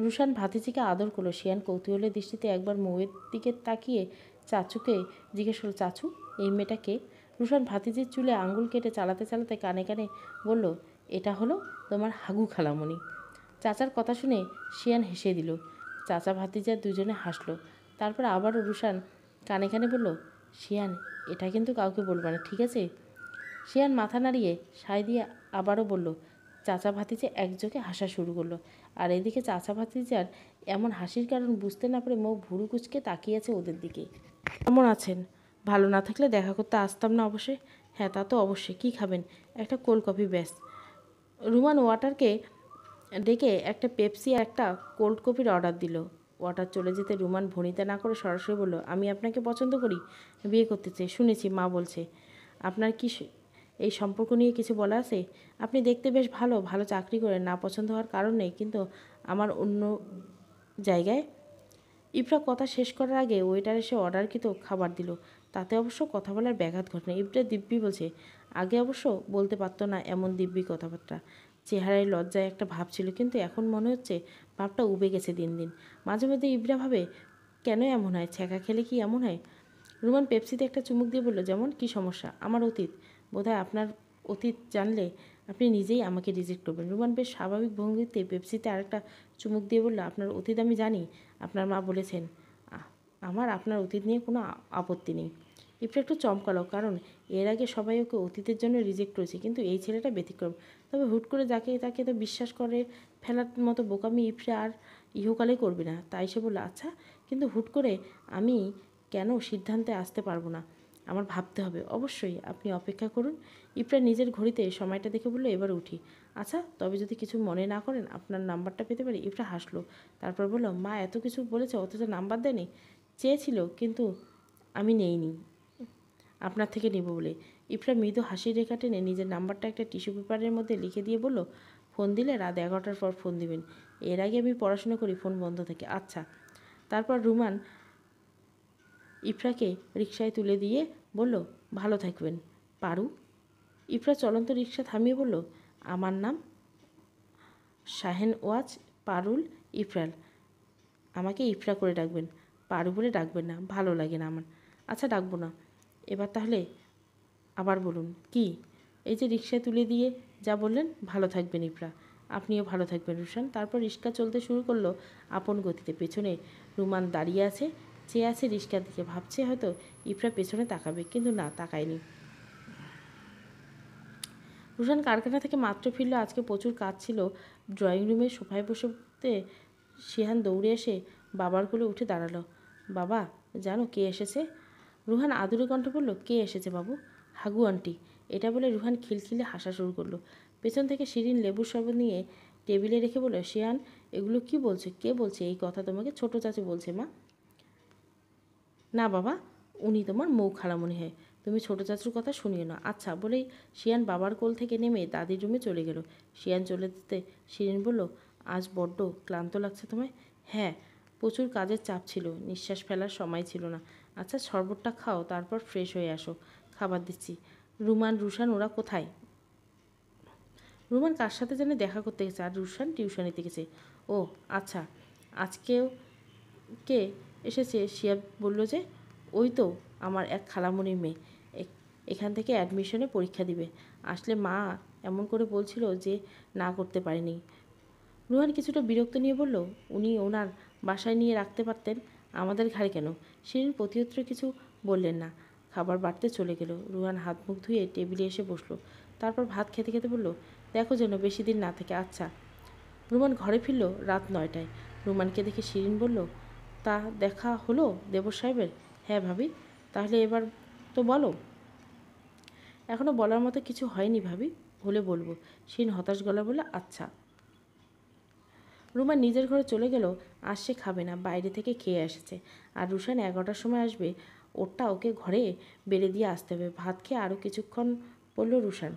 রুশান ভাতিজিকে আদর করলো। শিয়ান কৌতূহলের দৃষ্টিতে একবার মৌয়ের দিকে তাকিয়ে চাচুকে জিজ্ঞেস করল, চাচু এই মেয়েটা কে? রুশান ভাতিজির চুলে আঙুল কেটে চালাতে চালাতে কানে কানে বলল, এটা হলো তোমার হাগু খালামণি। চাচার কথা শুনে শিয়ান হেসে দিল। চাচা ভাতিজা দুজনে হাসলো। তারপর আবারও রুশান কানে কানে বলল, শিয়ান এটা কিন্তু কাউকে বলবে না, ঠিক আছে? শিয়ান মাথা নাড়িয়ে সায় দিয়ে আবারও বলল। চাচা ভাতিজে একযোগে হাসা শুরু করলো। আর এদিকে চাচা ভাতিজার এমন হাসির কারণ বুঝতে না পারে মুখ ভুরু কুচকে তাকিয়ে আছে ওদের দিকে। কেমন আছেন? ভালো না থাকলে দেখা করতে আসতাম না অবশ্যই। হ্যাঁ তা তো অবশ্যই। কী খাবেন? একটা কোল্ড কফি ব্যাস। রুমান ওয়াটারকে ডেকে একটা পেপসি আর একটা কোল্ড কফির অর্ডার দিল। ওয়াটার চলে যেতে রুমান ভনিতা না করে সরাসরি বলল, আমি আপনাকে পছন্দ করি, বিয়ে করতে চাই। শুনেছি মা বলছে। আপনার কি এই সম্পর্ক নিয়ে কিছু বলা আছে? আপনি দেখতে বেশ ভালো, ভালো চাকরি করেন, না পছন্দ হওয়ার কারণ নেই, কিন্তু আমার অন্য জায়গায়। ইফরা কথা শেষ করার আগে ওয়েটার এসে অর্ডারকৃত খাবার দিল। তাতে অবশ্য কথা বলার ব্যাঘাত ঘটে না। ইফরা দিব্যি বলছে। আগে অবশ্য বলতে পারতো না এমন দিব্যি কথাবার্তা। চেহারায় লজ্জায় একটা ভাব ছিল, কিন্তু এখন মনে হচ্ছে ভাবটা উবে গেছে দিন দিন। মাঝে মধ্যে ইফরা ভাবে, কেন এমন হয়? ছ্যাঁকা খেলে কি এমন হয়? রুমান পেপসিতে একটা চুমুক দিয়ে বলল, যেমন কি সমস্যা? আমার অতীত। বোধহয় আপনার অতীত জানলে আপনি নিজেই আমাকে রিজেক্ট করবেন। রুমান বেশ স্বাভাবিক ভঙ্গিতে পেপসিতে আরেকটা চুমুক দিয়ে বলল, আপনার অতীত আমি জানি। আপনার মা বলেছেন আমার আপনার অতীত নিয়ে কোনো আপত্তি নেই। ইফরা একটু চমকালো, কারণ এর আগে সবাই ওকে অতীতের জন্য রিজেক্ট করেছে, কিন্তু এই ছেলেটা ব্যতিক্রম। তবে হুট করে যাকে তাকে তো বিশ্বাস করে ফেলার মতো বোকামি ইফরা আর ইহকালে করবে না। তাই সে বলল, আচ্ছা, কিন্তু হুট করে আমি কেন সিদ্ধান্তে আসতে পারবো না? আমার ভাবতে হবে। অবশ্যই, আপনি অপেক্ষা করুন। ইফরা নিজের ঘড়িতে সময়টা দেখে বলল, এবার উঠি। আচ্ছা, তবে যদি কিছু মনে না করেন আপনার নাম্বারটা পেতে পারি? ইফরা হাসলো। তারপর বলল, মা এত কিছু বলেছে অথচ নাম্বার দেয়নি। চেয়েছিল, কিন্তু আমি নেইনি আপনার থেকে নেব বলে। ইফরা মৃদু হাসির রেখা টেনে নিজের নাম্বারটা একটা টিস্যু পেপারের মধ্যে লিখে দিয়ে বলল, ফোন দিলে রাত 11টার পর ফোন দিবেন। এর আগে আমি পড়াশোনা করি, ফোন বন্ধ থাকে। আচ্ছা। তারপর রুমান ইফরাকে রিকশায় তুলে দিয়ে বলল, ভালো থাকবেন পারু। ইফরা চলন্ত রিকশা থামিয়ে বলল, আমার নাম শাহেনওয়াজ পারুল ইফরাল। আমাকে ইফরা করে ডাকবেন, পারু বলে ডাকবেন না, ভালো লাগে না আমার। আচ্ছা, ডাকবো না। এবার তাহলে আবার বলুন কি? এই যে রিকশায় তুলে দিয়ে যা বললেন, ভালো থাকবেন ইফরা। আপনিও ভালো থাকবেন রুশান। তারপর রিক্সা চলতে শুরু করলো আপন গতিতে। পেছনে রুমান দাঁড়িয়ে আছে, চেয়ে আছে রিক্সার দিকে। ভাবছে হয়তো ইফরা পেছনে তাকাবে, কিন্তু না, তাকায়নি। রুশান কারখানা থেকে মাত্র ফিরল। আজকে প্রচুর কাজ ছিল। ড্রয়িং রুমে সোফায় বসতে শিহান দৌড়ে এসে বাবার কোলে উঠে দাঁড়ালো। বাবা, জানো কে এসেছে? রুহান আদুরে কণ্ঠ বলল, কে এসেছে বাবু? হাগু আন্টি। এটা বলে রুহান খিলখিলে হাসা শুরু করলো। পেছন থেকে শিরিন লেবুর শরবত নিয়ে টেবিলে রেখে বলল, শিয়ান এগুলো কি বলছে? কে বলছে এই কথা তোমাকে? ছোট চাচু বলছে মা। না বাবা, উনি তোমার মৌ খালামণি হয়। তুমি ছোট চাচুর কথা শুনিও না। আচ্ছা বলেই শিয়ান বাবার কোল থেকে নেমে দাদির রুমে চলে গেল। শিয়ান চলে যেতে শিরিন বলল, আজ বড্ড ক্লান্ত লাগছে তোমায়? হ্যাঁ, প্রচুর কাজের চাপ ছিল, নিঃশ্বাস ফেলার সময় ছিল না। আচ্ছা, শরবতটা খাও, তারপর ফ্রেশ হয়ে আসো, খাবার দিচ্ছি। রুমান রুশান ওরা কোথায়? রুমান কার সাথে যেন দেখা করতে গেছে, আর রুশান টিউশনিতে গেছে। ও আচ্ছা, আজকেও কে এসেছে? শিয়া বলল যে, ওই তো আমার এক খালামণির মেয়ে, এখান থেকে অ্যাডমিশনে পরীক্ষা দিবে। আসলে মা এমন করে বলছিল যে না করতে পারেনি। রুহান কিছুটা বিরক্ত নিয়ে বলল, উনি ওনার বাসায় নিয়ে রাখতে পারতেন, আমাদের ঘাড়ে কেন? শিরিন প্রতিউত্তরে কিছু বললেন না। খাবার বাড়তে চলে গেল। রুহান হাত মুখ ধুয়ে টেবিলে এসে বসলো। তারপর ভাত খেতে খেতে বলল, দেখো যেন বেশি দিন না থাকে। আচ্ছা। রুমান ঘরে ফিরল রাত 9টায়। রুমানকে দেখে শিরিন বলল, তা দেখা হলো দেবর সাহেবের? হ্যাঁ ভাবি। তাহলে এবার তো বলো। এখনও বলার মতো কিছু হয়নি ভাবি, হলে বলবো। শিরিন হতাশ গলা বলে, আচ্ছা। রুমা নিজের ঘরে চলে গেল। আজ সে খাবে না, বাইরে থেকে খেয়ে এসেছে। আর রুশান 11টার সময় আসবে, ওরটা ওকে ঘরে বেড়ে দিয়ে আসতে হবে। ভাত খেয়ে আরও কিছুক্ষণ পড়ল রুশান।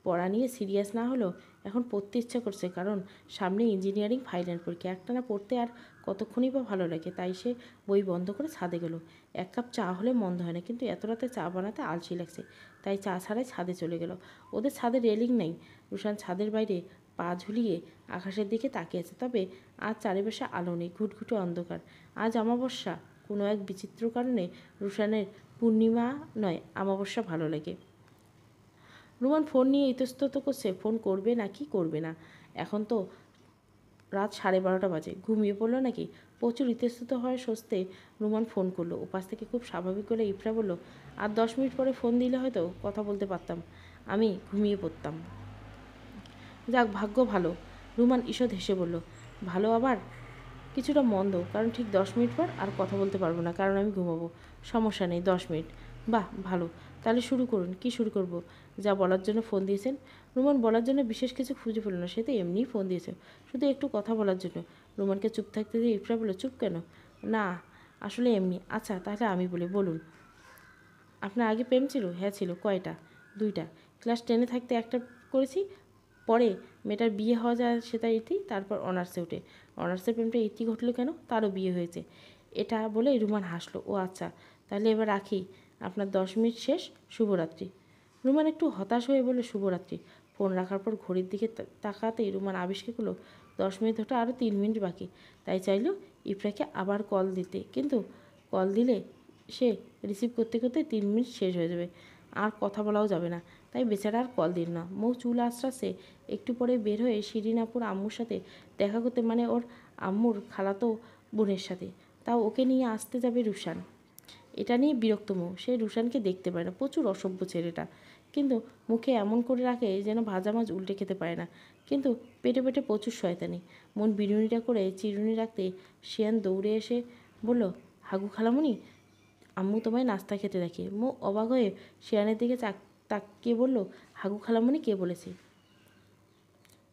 পড়া নিয়ে সিরিয়াস না হলেও এখন পড়তে ইচ্ছা করছে, কারণ সামনে ইঞ্জিনিয়ারিং ফাইনাল পরীক্ষা। একটানা পড়তে আর কতক্ষণই বা ভালো লাগে। তাই সে বই বন্ধ করে ছাদে গেল। 1 কাপ চা হলে মন্দ হয় না, কিন্তু এত রাতে চা বানাতে আলসি লাগছে, তাই চা ছাড়াই ছাদে চলে গেল। ওদের ছাদে রেলিং নেই। রুশান ছাদের বাইরে পা ঝুলিয়ে আকাশের দিকে তাকিয়েছে। তবে আজ চারিপাশে আলো নেই, ঘুটঘুটে অন্ধকার। আজ অমাবস্যা। কোনো এক বিচিত্র কারণে রুশানের পূর্ণিমা নয়, অমাবস্যা ভালো লাগে। রুমান ফোন নিয়ে ইতস্তত করছে, ফোন করবে নাকি করবে না। এখন তো রাত 12:30 বাজে, ঘুমিয়ে পড়লো নাকি। প্রচুর ইতস্তত হয়ে সস্তে রুমান ফোন করলো। ওপাশ থেকে খুব স্বাভাবিক করে ইফরা বলল, আর 10 মিনিট পরে ফোন দিলে হয়তো কথা বলতে পারতাম, আমি ঘুমিয়ে পড়তাম। যাক, ভাগ্য ভালো। রুমান ঈষৎ হেসে বলল, ভালো আবার কিছুটা মন্দ, কারণ ঠিক 10 মিনিট পর আর কথা বলতে পারবো না, কারণ আমি ঘুমাবো। সমস্যা নেই, 10 মিনিট। বাহ, ভালো। তাহলে শুরু করুন। কি শুরু করব? যা বলার জন্য ফোন দিয়েছেন। রুমান বলার জন্য বিশেষ কিছু খুঁজে পেল না, সে তো এমনিই ফোন দিয়েছে, শুধু একটু কথা বলার জন্য। রুমানকে চুপ থাকতে দিয়ে ইফরা বলল, চুপ কেন? না, আসলে এমনি। আচ্ছা, তাহলে আমি বলি, বলুন। আপনার আগে প্রেম ছিল? হ্যাঁ ছিল। কয়টা? 2টা। ক্লাস 10-এ থাকতে একটা করেছি, পরে মেয়েটার বিয়ে হওয়া যায় সেটা ইতি, তারপর অনার্সে ওঠে। অনার্সের প্রেমটা ইতি ঘটলো কেন? তারও বিয়ে হয়েছে। এটা বলে রুমান হাসলো। ও আচ্ছা, তাহলে এবার রাখি। আপনার 10 মিনিট শেষ। শুভরাত্রি। রুমান একটু হতাশ হয়ে বলল, শুভরাত্রি। ফোন রাখার পর ঘড়ির দিকে তাকাতেই রুমান আবিষ্কার করলো 10 মিনিট হতে আরও 3 মিনিট বাকি। তাই চাইল ইফরাকে আবার কল দিতে, কিন্তু কল দিলে সে রিসিভ করতে করতে 3 মিনিট শেষ হয়ে যাবে, আর কথা বলাও যাবে না। তাই বেচারা আর কল দিল না। মৌ চুল আশ্রাসে একটু পরে বের হয়ে শিরিন আপুর আম্মুর সাথে দেখা করতে, মানে ওর আম্মুর খালাতো বোনের সাথে। তাও ওকে নিয়ে আসতে যাবে রুশান। এটা নিয়ে বিরক্ত মৌ। সে রুশানকে দেখতে পারে না, প্রচুর অসভ্য ছেলেটা। কিন্তু মুখে এমন করে রাখে যেন ভাজা মাছ উল্টে খেতে পারে না, কিন্তু পেটে পেটে প্রচুর শয়তানি। মন বিনুনিটা করে চিরুনি রাখতে শিয়ান দৌড়ে এসে বলল, হাগু খালামুনি, আম্মু তোমায় নাস্তা খেতে দেখে। মৌ অবাক হয়ে শিয়ানের দিকে তাকিয়ে বলল, হাগু খালামুনি কে বলেছে?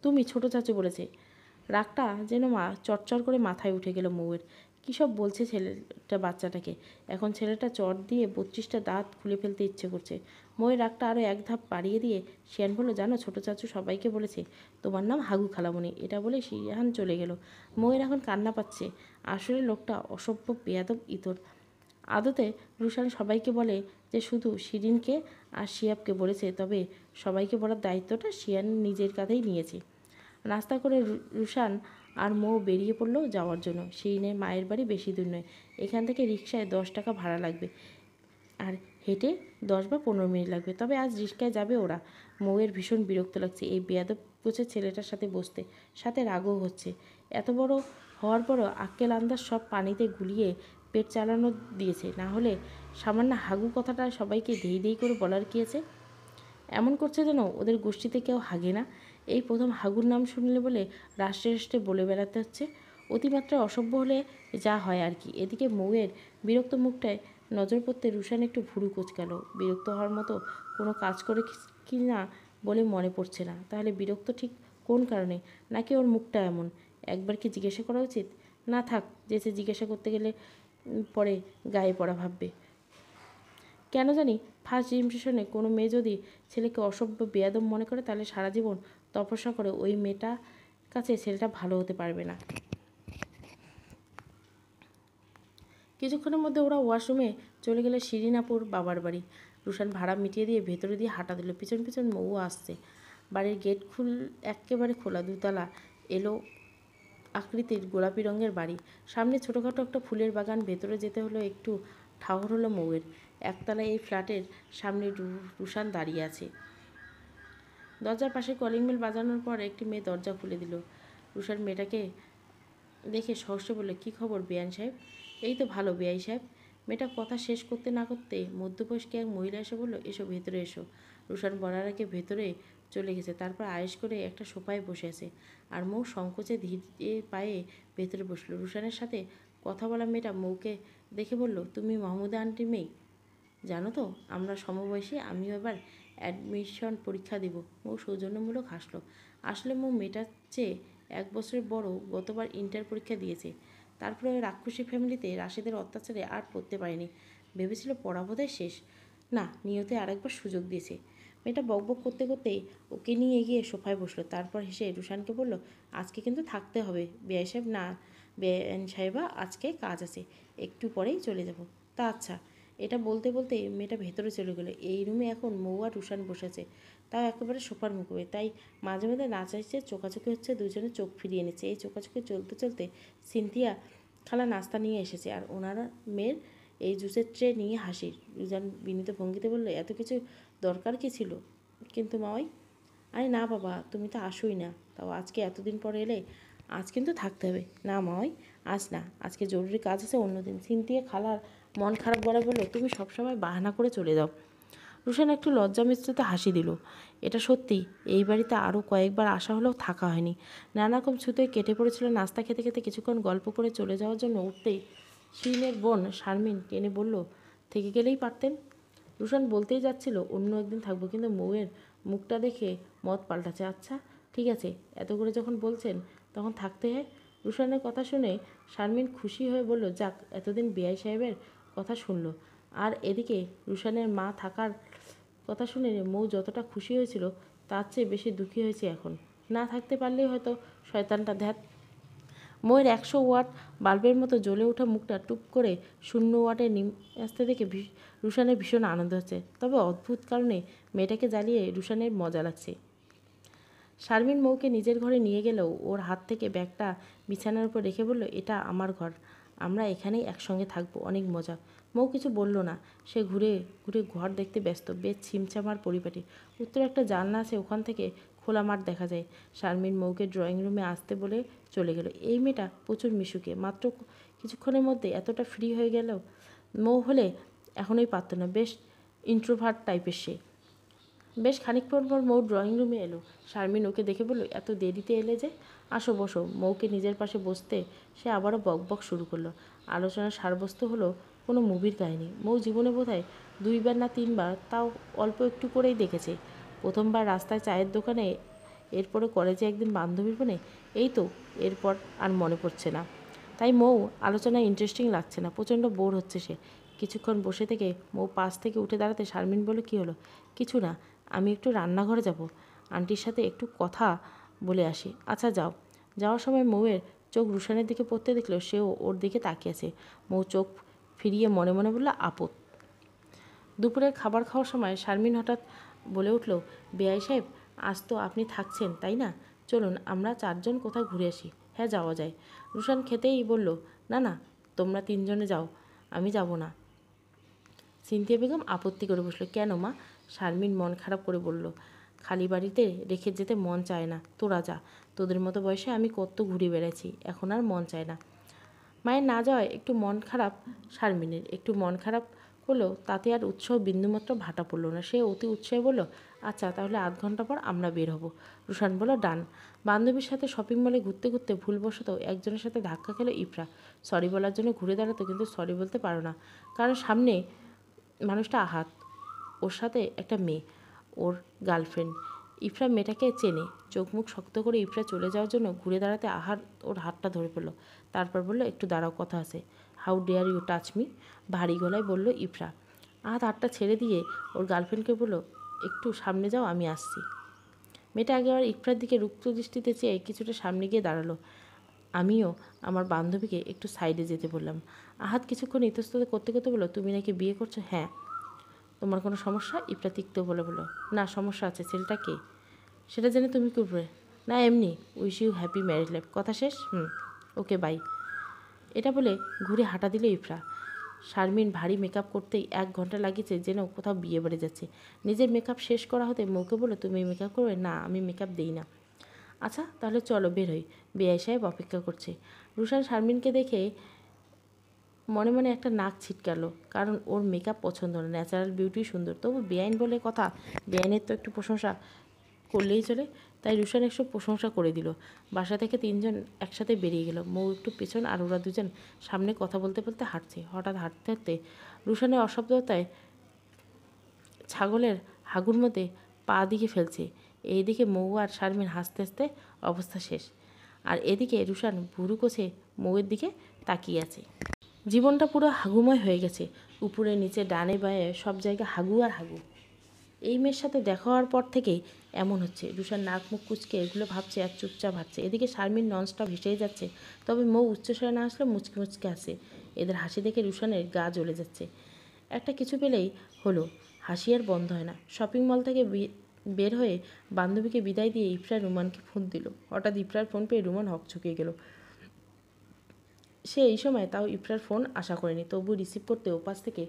তুমি, ছোট চাচু বলেছে। রাগটা যেন চটচট করে মাথায় উঠে গেল মৌয়ের। কী সব বলছে ছেলেটা বাচ্চাটাকে। এখন ছেলেটা চট দিয়ে 32টা দাঁত খুলে ফেলতে ইচ্ছে করছে। মৌয়ের রাগটা আরও এক ধাপ বাড়িয়ে দিয়ে শিয়ান বলল, জানো, ছোট চাচু সবাইকে বলেছে তোমার নাম হাগু খালামুনি। এটা বলে শিয়ান চলে গেল। মৌয়ের এখন কান্না পাচ্ছে। আসলে লোকটা অসভ্য, বেয়াদব, ইতর। আদতে রুশান সবাইকে বলে যে শুধু শিরিনকে আর শিয়াবকে বলেছে, তবে সবাইকে বলার দায়িত্বটা শিয়ান নিজের কাঁধেই নিয়েছে। নাস্তা করে রুশান আর মৌ বেরিয়ে পড়ল যাওয়ার জন্য। শিরিনের মায়ের বাড়ি বেশি দূর নয়, এখান থেকে রিকশায় 10 টাকা ভাড়া লাগবে, আর হেঁটে 10 বা 15 মিনিট লাগবে। তবে আজ রিকশায় যাবে ওরা। মৌয়ের ভীষণ বিরক্ত লাগছে এই বেয়াদব গোছের ছেলেটার সাথে বসতে, সাথে রাগও হচ্ছে। এত বড় হওয়ার পরও আক্কেল আন্দাজ সব পানিতে গুলিয়ে পেট চালানো দিয়েছে। না হলে সামান্য হাগু কথাটা সবাইকে দেই দেই করে বলার কী আছে? এমন করছে যেন ওদের গোষ্ঠীতে কেউ হাগে না। এই প্রথম হাগুর নাম শুনলে বলে রাষ্ট্রে রাষ্ট্রে বলে বেড়াতে হচ্ছে। অতিমাত্রায় অসভ্য হলে যা হয় আর কি। এদিকে মৌয়ের বিরক্ত মুখটায় নজর পড়তে রুশান একটু ভুরু কুঁচকালো। বিরক্ত হওয়ার মতো কোনো কাজ করে কি না বলে মনে পড়ছে না। তাহলে বিরক্ত ঠিক কোন কারণে? নাকি ওর মুখটা এমন? একবার কি জিজ্ঞাসা করা উচিত? না থাক, যেচে জিজ্ঞাসা করতে গেলে পরে গায়ে পড়া ভাববে। কেন জানি ফার্স্ট ইমপ্রেশনে কোনো মেয়ে যদি ছেলেকে অসভ্য, বেয়াদব মনে করে, তাহলে সারা জীবন তপস্যা করে ওই মেয়েটার কাছে ছেলেটা ভালো হতে পারবে না। কিছুক্ষণের মধ্যে ওরা ওয়াশরুমে চলে গেলে শিরিন আপুর বাবার বাড়ি। রুশান ভাড়া মিটিয়ে দিয়ে ভেতরে দিয়ে হাঁটা দিল। পিছন পিছন মৌ আসছে। বাড়ির গেট একেবারে খোলা, 2তলা এলো আকৃতির গোলাপি রঙের বাড়ি। সামনে ছোটোখাটো একটা ফুলের বাগান। ভেতরে যেতে হলো একটু। ঠাহর হলো মৌয়ের। একতলায় এই ফ্ল্যাটের সামনে রুশান দাঁড়িয়ে আছে। দরজার পাশে কলিং বেল বাজানোর পর একটি মেয়ে দরজা খুলে দিল। রুশান মেয়েটাকে দেখে সহসে বলল, কী খবর বেয়ান সাহেব? এই তো ভালো বেয়াই সাহেব। মেয়েটা কথা শেষ করতে না করতে মধ্যবয়স্ক এক মহিলা এসে বলল, এসো ভেতরে এসো। রুশান বলার আগে ভেতরে চলে গেছে। তারপর আয়েশ করে একটা সোফায় বসে আছে। আর মৌ সংকোচে ধীরে পায়ে ভেতরে বসলো। রুশানের সাথে কথা বলা মেয়েটা মৌকে দেখে বলল, তুমি মাহমুদা আন্টির মেয়ে? জানো তো, আমরা সমবয়সী। আমিও এবার অ্যাডমিশন পরীক্ষা দেব। মৌ সৌজন্যমূলক হাসলো। আসলে মৌ মেয়েটার চেয়ে 1 বছরের বড়, গতবার ইন্টার পরীক্ষা দিয়েছে। তারপরে ওই রাক্ষসী ফ্যামিলিতে রাশেদের অত্যাচারে আর পড়তে পারেনি। ভেবেছিল পড়া বোধহয় শেষ। না, নিয়তে আরেকবার সুযোগ দিয়েছে। মেয়েটা বকবক করতে করতে ওকে নিয়ে গিয়ে সোফায় বসলো। তারপর হেসে রুশানকে বলল, আজকে কিন্তু থাকতে হবে বেআই সাহেব। না বেআইন সাহেবা, আজকে কাজ আছে, একটু পরেই চলে যাব। তা আচ্ছা। এটা বলতে বলতে মেয়েটা ভেতরে চলে গেলো। এই রুমে এখন মৌ আর রুশান বসেছে, তাও একেবারে সোফার মুখে। তাই মাঝে মাঝে না চাইছে চোখাচোখি হচ্ছে, দুজনে চোখ ফিরিয়ে নিচ্ছে। এই চোখাচোখি চলতে চলতে সিনথিয়া খালা নাস্তা নিয়ে এসেছে, আর ওনারা মেয়ের এই জুসের ট্রে নিয়ে হাসি। রুজান বিনীত ভঙ্গিতে বলল, এত কিছু দরকার কি ছিল? কিন্তু মাওয়াই, আরে না বাবা, তুমি তো আসোই না, তাও আজকে এতদিন পরে এলে। আজ কিন্তু থাকতে হবে। না মাওয়াই, আজ না, আজকে জরুরি কাজ আছে অন্যদিন। সিনথিয়া খালার মন খারাপ বলে বলল, তুমি সবসময় বাহানা করে চলে যাও। রুশান একটু লজ্জা মিশ্রিত হাসি দিল। এটা সত্যি, এই বাড়িতে আরও কয়েকবার আসা হলেও থাকা হয়নি। নানারকম ছুতোয় কেটে পড়েছিল। নাস্তা খেতে খেতে কিছুক্ষণ গল্প করে চলে যাওয়ার জন্য উঠতেই শিরিনের বোন শারমিন টেনে বলল, থেকে গেলেই পারতেন। রুশান বলতেই যাচ্ছিল অন্য একদিন থাকবো, কিন্তু মৌয়ের মুখটা দেখে মত পাল্টাচ্ছে। আচ্ছা ঠিক আছে, এত করে যখন বলছেন তখন থাকতে হয়। রুশানের কথা শুনে শারমিন খুশি হয়ে বলল, যাক, এতদিন বেআই সাহেবের কথা শুনলো। আর এদিকে রুশানের মা থাকার কথা শুনে মৌ যতটা খুশি হয়েছিল তার চেয়ে বেশি দুঃখী হয়েছে এখন। না থাকতে পারলেই হয়তো শয়তানটা ধ্যাত। মৌয়ের 100 ওয়াট বাল্বের মতো জ্বলে ওঠা মুখটা টুপ করে 0 ওয়াটে নেমে আসতে দেখে রুশানের ভীষণ আনন্দ হচ্ছে। তবে অদ্ভুত কারণে মেয়েটাকে জ্বালিয়ে রুশানের মজা লাগছে। শারমিন মৌকে নিজের ঘরে নিয়ে গেলেও ওর হাত থেকে ব্যাগটা বিছানার উপর রেখে বলল, এটা আমার ঘর, আমরা এখানেই একসঙ্গে থাকবো, অনেক মজা। মৌ কিছু বলল না। সে ঘুরে ঘুরে ঘর দেখতে ব্যস্ত। বেশ ছিমছামার পরিপাটি। উত্তরে একটা জানলা আছে, ওখান থেকে খোলা মাঠ দেখা যায়। শারমিন মৌকে ড্রয়িং রুমে আসতে বলে চলে গেল। এই মেয়েটা প্রচুর মিশুকে, মাত্র কিছুক্ষণের মধ্যে এতটা ফ্রি হয়ে গেল। মৌ হলে এখনোই পারত না, বেশ ইন্ট্রোভার্ট টাইপের সে। বেশ খানিকক্ষণ পর মৌ ড্রয়িং রুমে এলো। শারমিন ওকে দেখে বলল, এত দেরিতে এলে যে? আসো বসো। মৌকে নিজের পাশে বসতে সে আবারও বকবক শুরু করলো। আলোচনার সারবস্তু হলো কোনো মুভির কাহিনী। মৌ জীবনে বোধহয় 2বার না 3বার, তাও অল্প একটু করেই দেখেছে। প্রথমবার রাস্তায় চায়ের দোকানে, এরপরে কলেজে একদিন বান্ধবীর ফোনে, এই তো, এরপর আর মনে পড়ছে না। তাই মৌ আলোচনায় ইন্টারেস্টিং লাগছে না, প্রচণ্ড বোর হচ্ছে সে। কিছুক্ষণ বসে থেকে মৌ পাশ থেকে উঠে দাঁড়াতে শারমিন বলল, কী হলো? কিছু না, আমি একটু রান্নাঘরে যাব, আন্টির সাথে একটু কথা বলে আসি। আচ্ছা যাও। যাওয়ার সময় মৌয়ের চোখ রুশানের দিকে পড়তে দেখলো সেও ওর দিকে তাকিয়ে আছে। মৌ চোখ ফিরিয়ে মনে মনে বলল, আপদ। দুপুরের খাবার খাওয়ার সময় শারমিন হঠাৎ বলে উঠল, বেআই সাহেব, আজ তো আপনি থাকছেন তাই না? চলুন আমরা 4জন কোথাও ঘুরে আসি। হ্যাঁ, যাওয়া যায়। রুশান খেতেই বলল, না না, তোমরা 3জনে যাও, আমি যাব না। সিনথিয়া বেগম আপত্তি করে বসলো। কেন মা? শারমিন মন খারাপ করে বলল, খালি বাড়িতে রেখে যেতে মন চায় না, তোরা যা। তোদের মতো বয়সে আমি কত ঘুরে বেড়াচ্ছি, এখন আর মন চায় না। মায়ের না যাওয়ায় একটু মন খারাপ শারমিনের। একটু মন খারাপ করলেও তাতে আর উৎসাহ বিন্দুমাত্র ভাটা পড়ল না। সে অতি উৎসাহে বলল, আচ্ছা তাহলে আধ ঘন্টা পর আমরা বের হব। রুশান বলল, ডান। বান্ধবীর সাথে শপিং মলে ঘুরতে ঘুরতে ভুলবশত একজনের সাথে ধাক্কা খেলো ইফরা। সরি বলার জন্য ঘুরে দাঁড়াতো, কিন্তু সরি বলতে পারো না, কারণ সামনে মানুষটা আহাত, ওর সাথে একটা মেয়ে, ওর গার্লফ্রেন্ড। ইফরা মেয়েটাকে চেনে। চোখ মুখ শক্ত করে ইফরা চলে যাওয়ার জন্য ঘুরে দাঁড়াতে আহার ওর হাতটা ধরে ফেলল। তারপর বলল, একটু দাঁড়াও, কথা আছে। How dare you touch me? ভারী গলায় বলল ইফরা। আহাত হাতটা ছেড়ে দিয়ে ওর গার্লফ্রেন্ডকে বলল, একটু সামনে যাও, আমি আসছি। মেয়েটা আগেবার ইফরার দিকে রুক্ষ দৃষ্টিতে চেয়ে কিছুটা সামনে গিয়ে দাঁড়ালো। আমিও আমার বান্ধবীকে একটু সাইডে যেতে বললাম। আহাত কিছুক্ষণ ইতস্তত করতে করতে বলল, তুমি নাকি বিয়ে করছো? হ্যাঁ। তোমার কোনো সমস্যা? ইফরা তিক্ত বলে বলল, না সমস্যা আছে। ছেলেটা কে? সেটা জেনে তুমি করবে না, এমনি। Wish you happy married life. কথা শেষ। Okay bye. এটা বলে ঘুরে হাঁটা দিল ইফরা। শারমিন ভারী মেকআপ করতেই 1 ঘন্টা লাগিয়েছে, যেন কোথাও বিয়ে বাড়ি যাচ্ছে। নিজের মেকআপ শেষ করা হতে মৌকে বলল, তুমি মেকআপ করবে? না, আমি মেকআপ দিই না। আচ্ছা তাহলে চলো বের হই, বেআই সাহেব অপেক্ষা করছে। রুশান শারমিনকে দেখে মনে মনে একটা নাক ছিটকালো, কারণ ওর মেকআপ পছন্দ না, ন্যাচারাল বিউটি সুন্দর। তবু বেআইন বলে কথা, বেআইনের তো একটু প্রশংসা করলেই চলে। তাই রুশান একটু প্রশংসা করে দিল। বাসা থেকে 3জন একসাথে বেরিয়ে গেল। মৌ একটু পেছন, আর ওরা দুজন সামনে কথা বলতে বলতে হাঁটছে। হঠাৎ হাঁটতে হাঁটতে রুশানের অশব্দতায় ছাগলের হাগুর মধ্যে পা দিকে ফেলছে। এইদিকে মৌ আর শারমিন হাসতে হাসতে অবস্থা শেষ। আর এদিকে রুশান ভুরু কোষে মৌয়ের দিকে তাকিয়ে আছে। জীবনটা পুরো হাগুময় হয়ে গেছে। উপরে নিচে ডানে বায়ে সব জায়গায় হাগু আর হাগু। এই মেয়ের সাথে দেখা হওয়ার পর থেকেই এমন হচ্ছে। রুশান নাক মুখ কুচকে এগুলো ভাবছে আর চুপচাপ হাঁটছে। এদিকে শারমিন ননস্টপ হেসেই যাচ্ছে, তবে মৌ উচ্চস্বরে না আসলে মুচকে মুচকে আসে। এদের হাসি দেখে রুশানের গা জ্বলে যাচ্ছে। একটা কিছু পেলেই হলো, হাসি আর বন্ধ হয় না। শপিং মল থেকে বের হয়ে বান্ধবীকে বিদায় দিয়ে ইফরা রুমানকে ফোন দিল। হঠাৎ ইফরার ফোন পেয়ে রুমান হকচকিয়ে গেল। সে এই সময় তাও ইফরার ফোন আশা করেনি, তবু রিসিভ করতে ওপাশ থেকে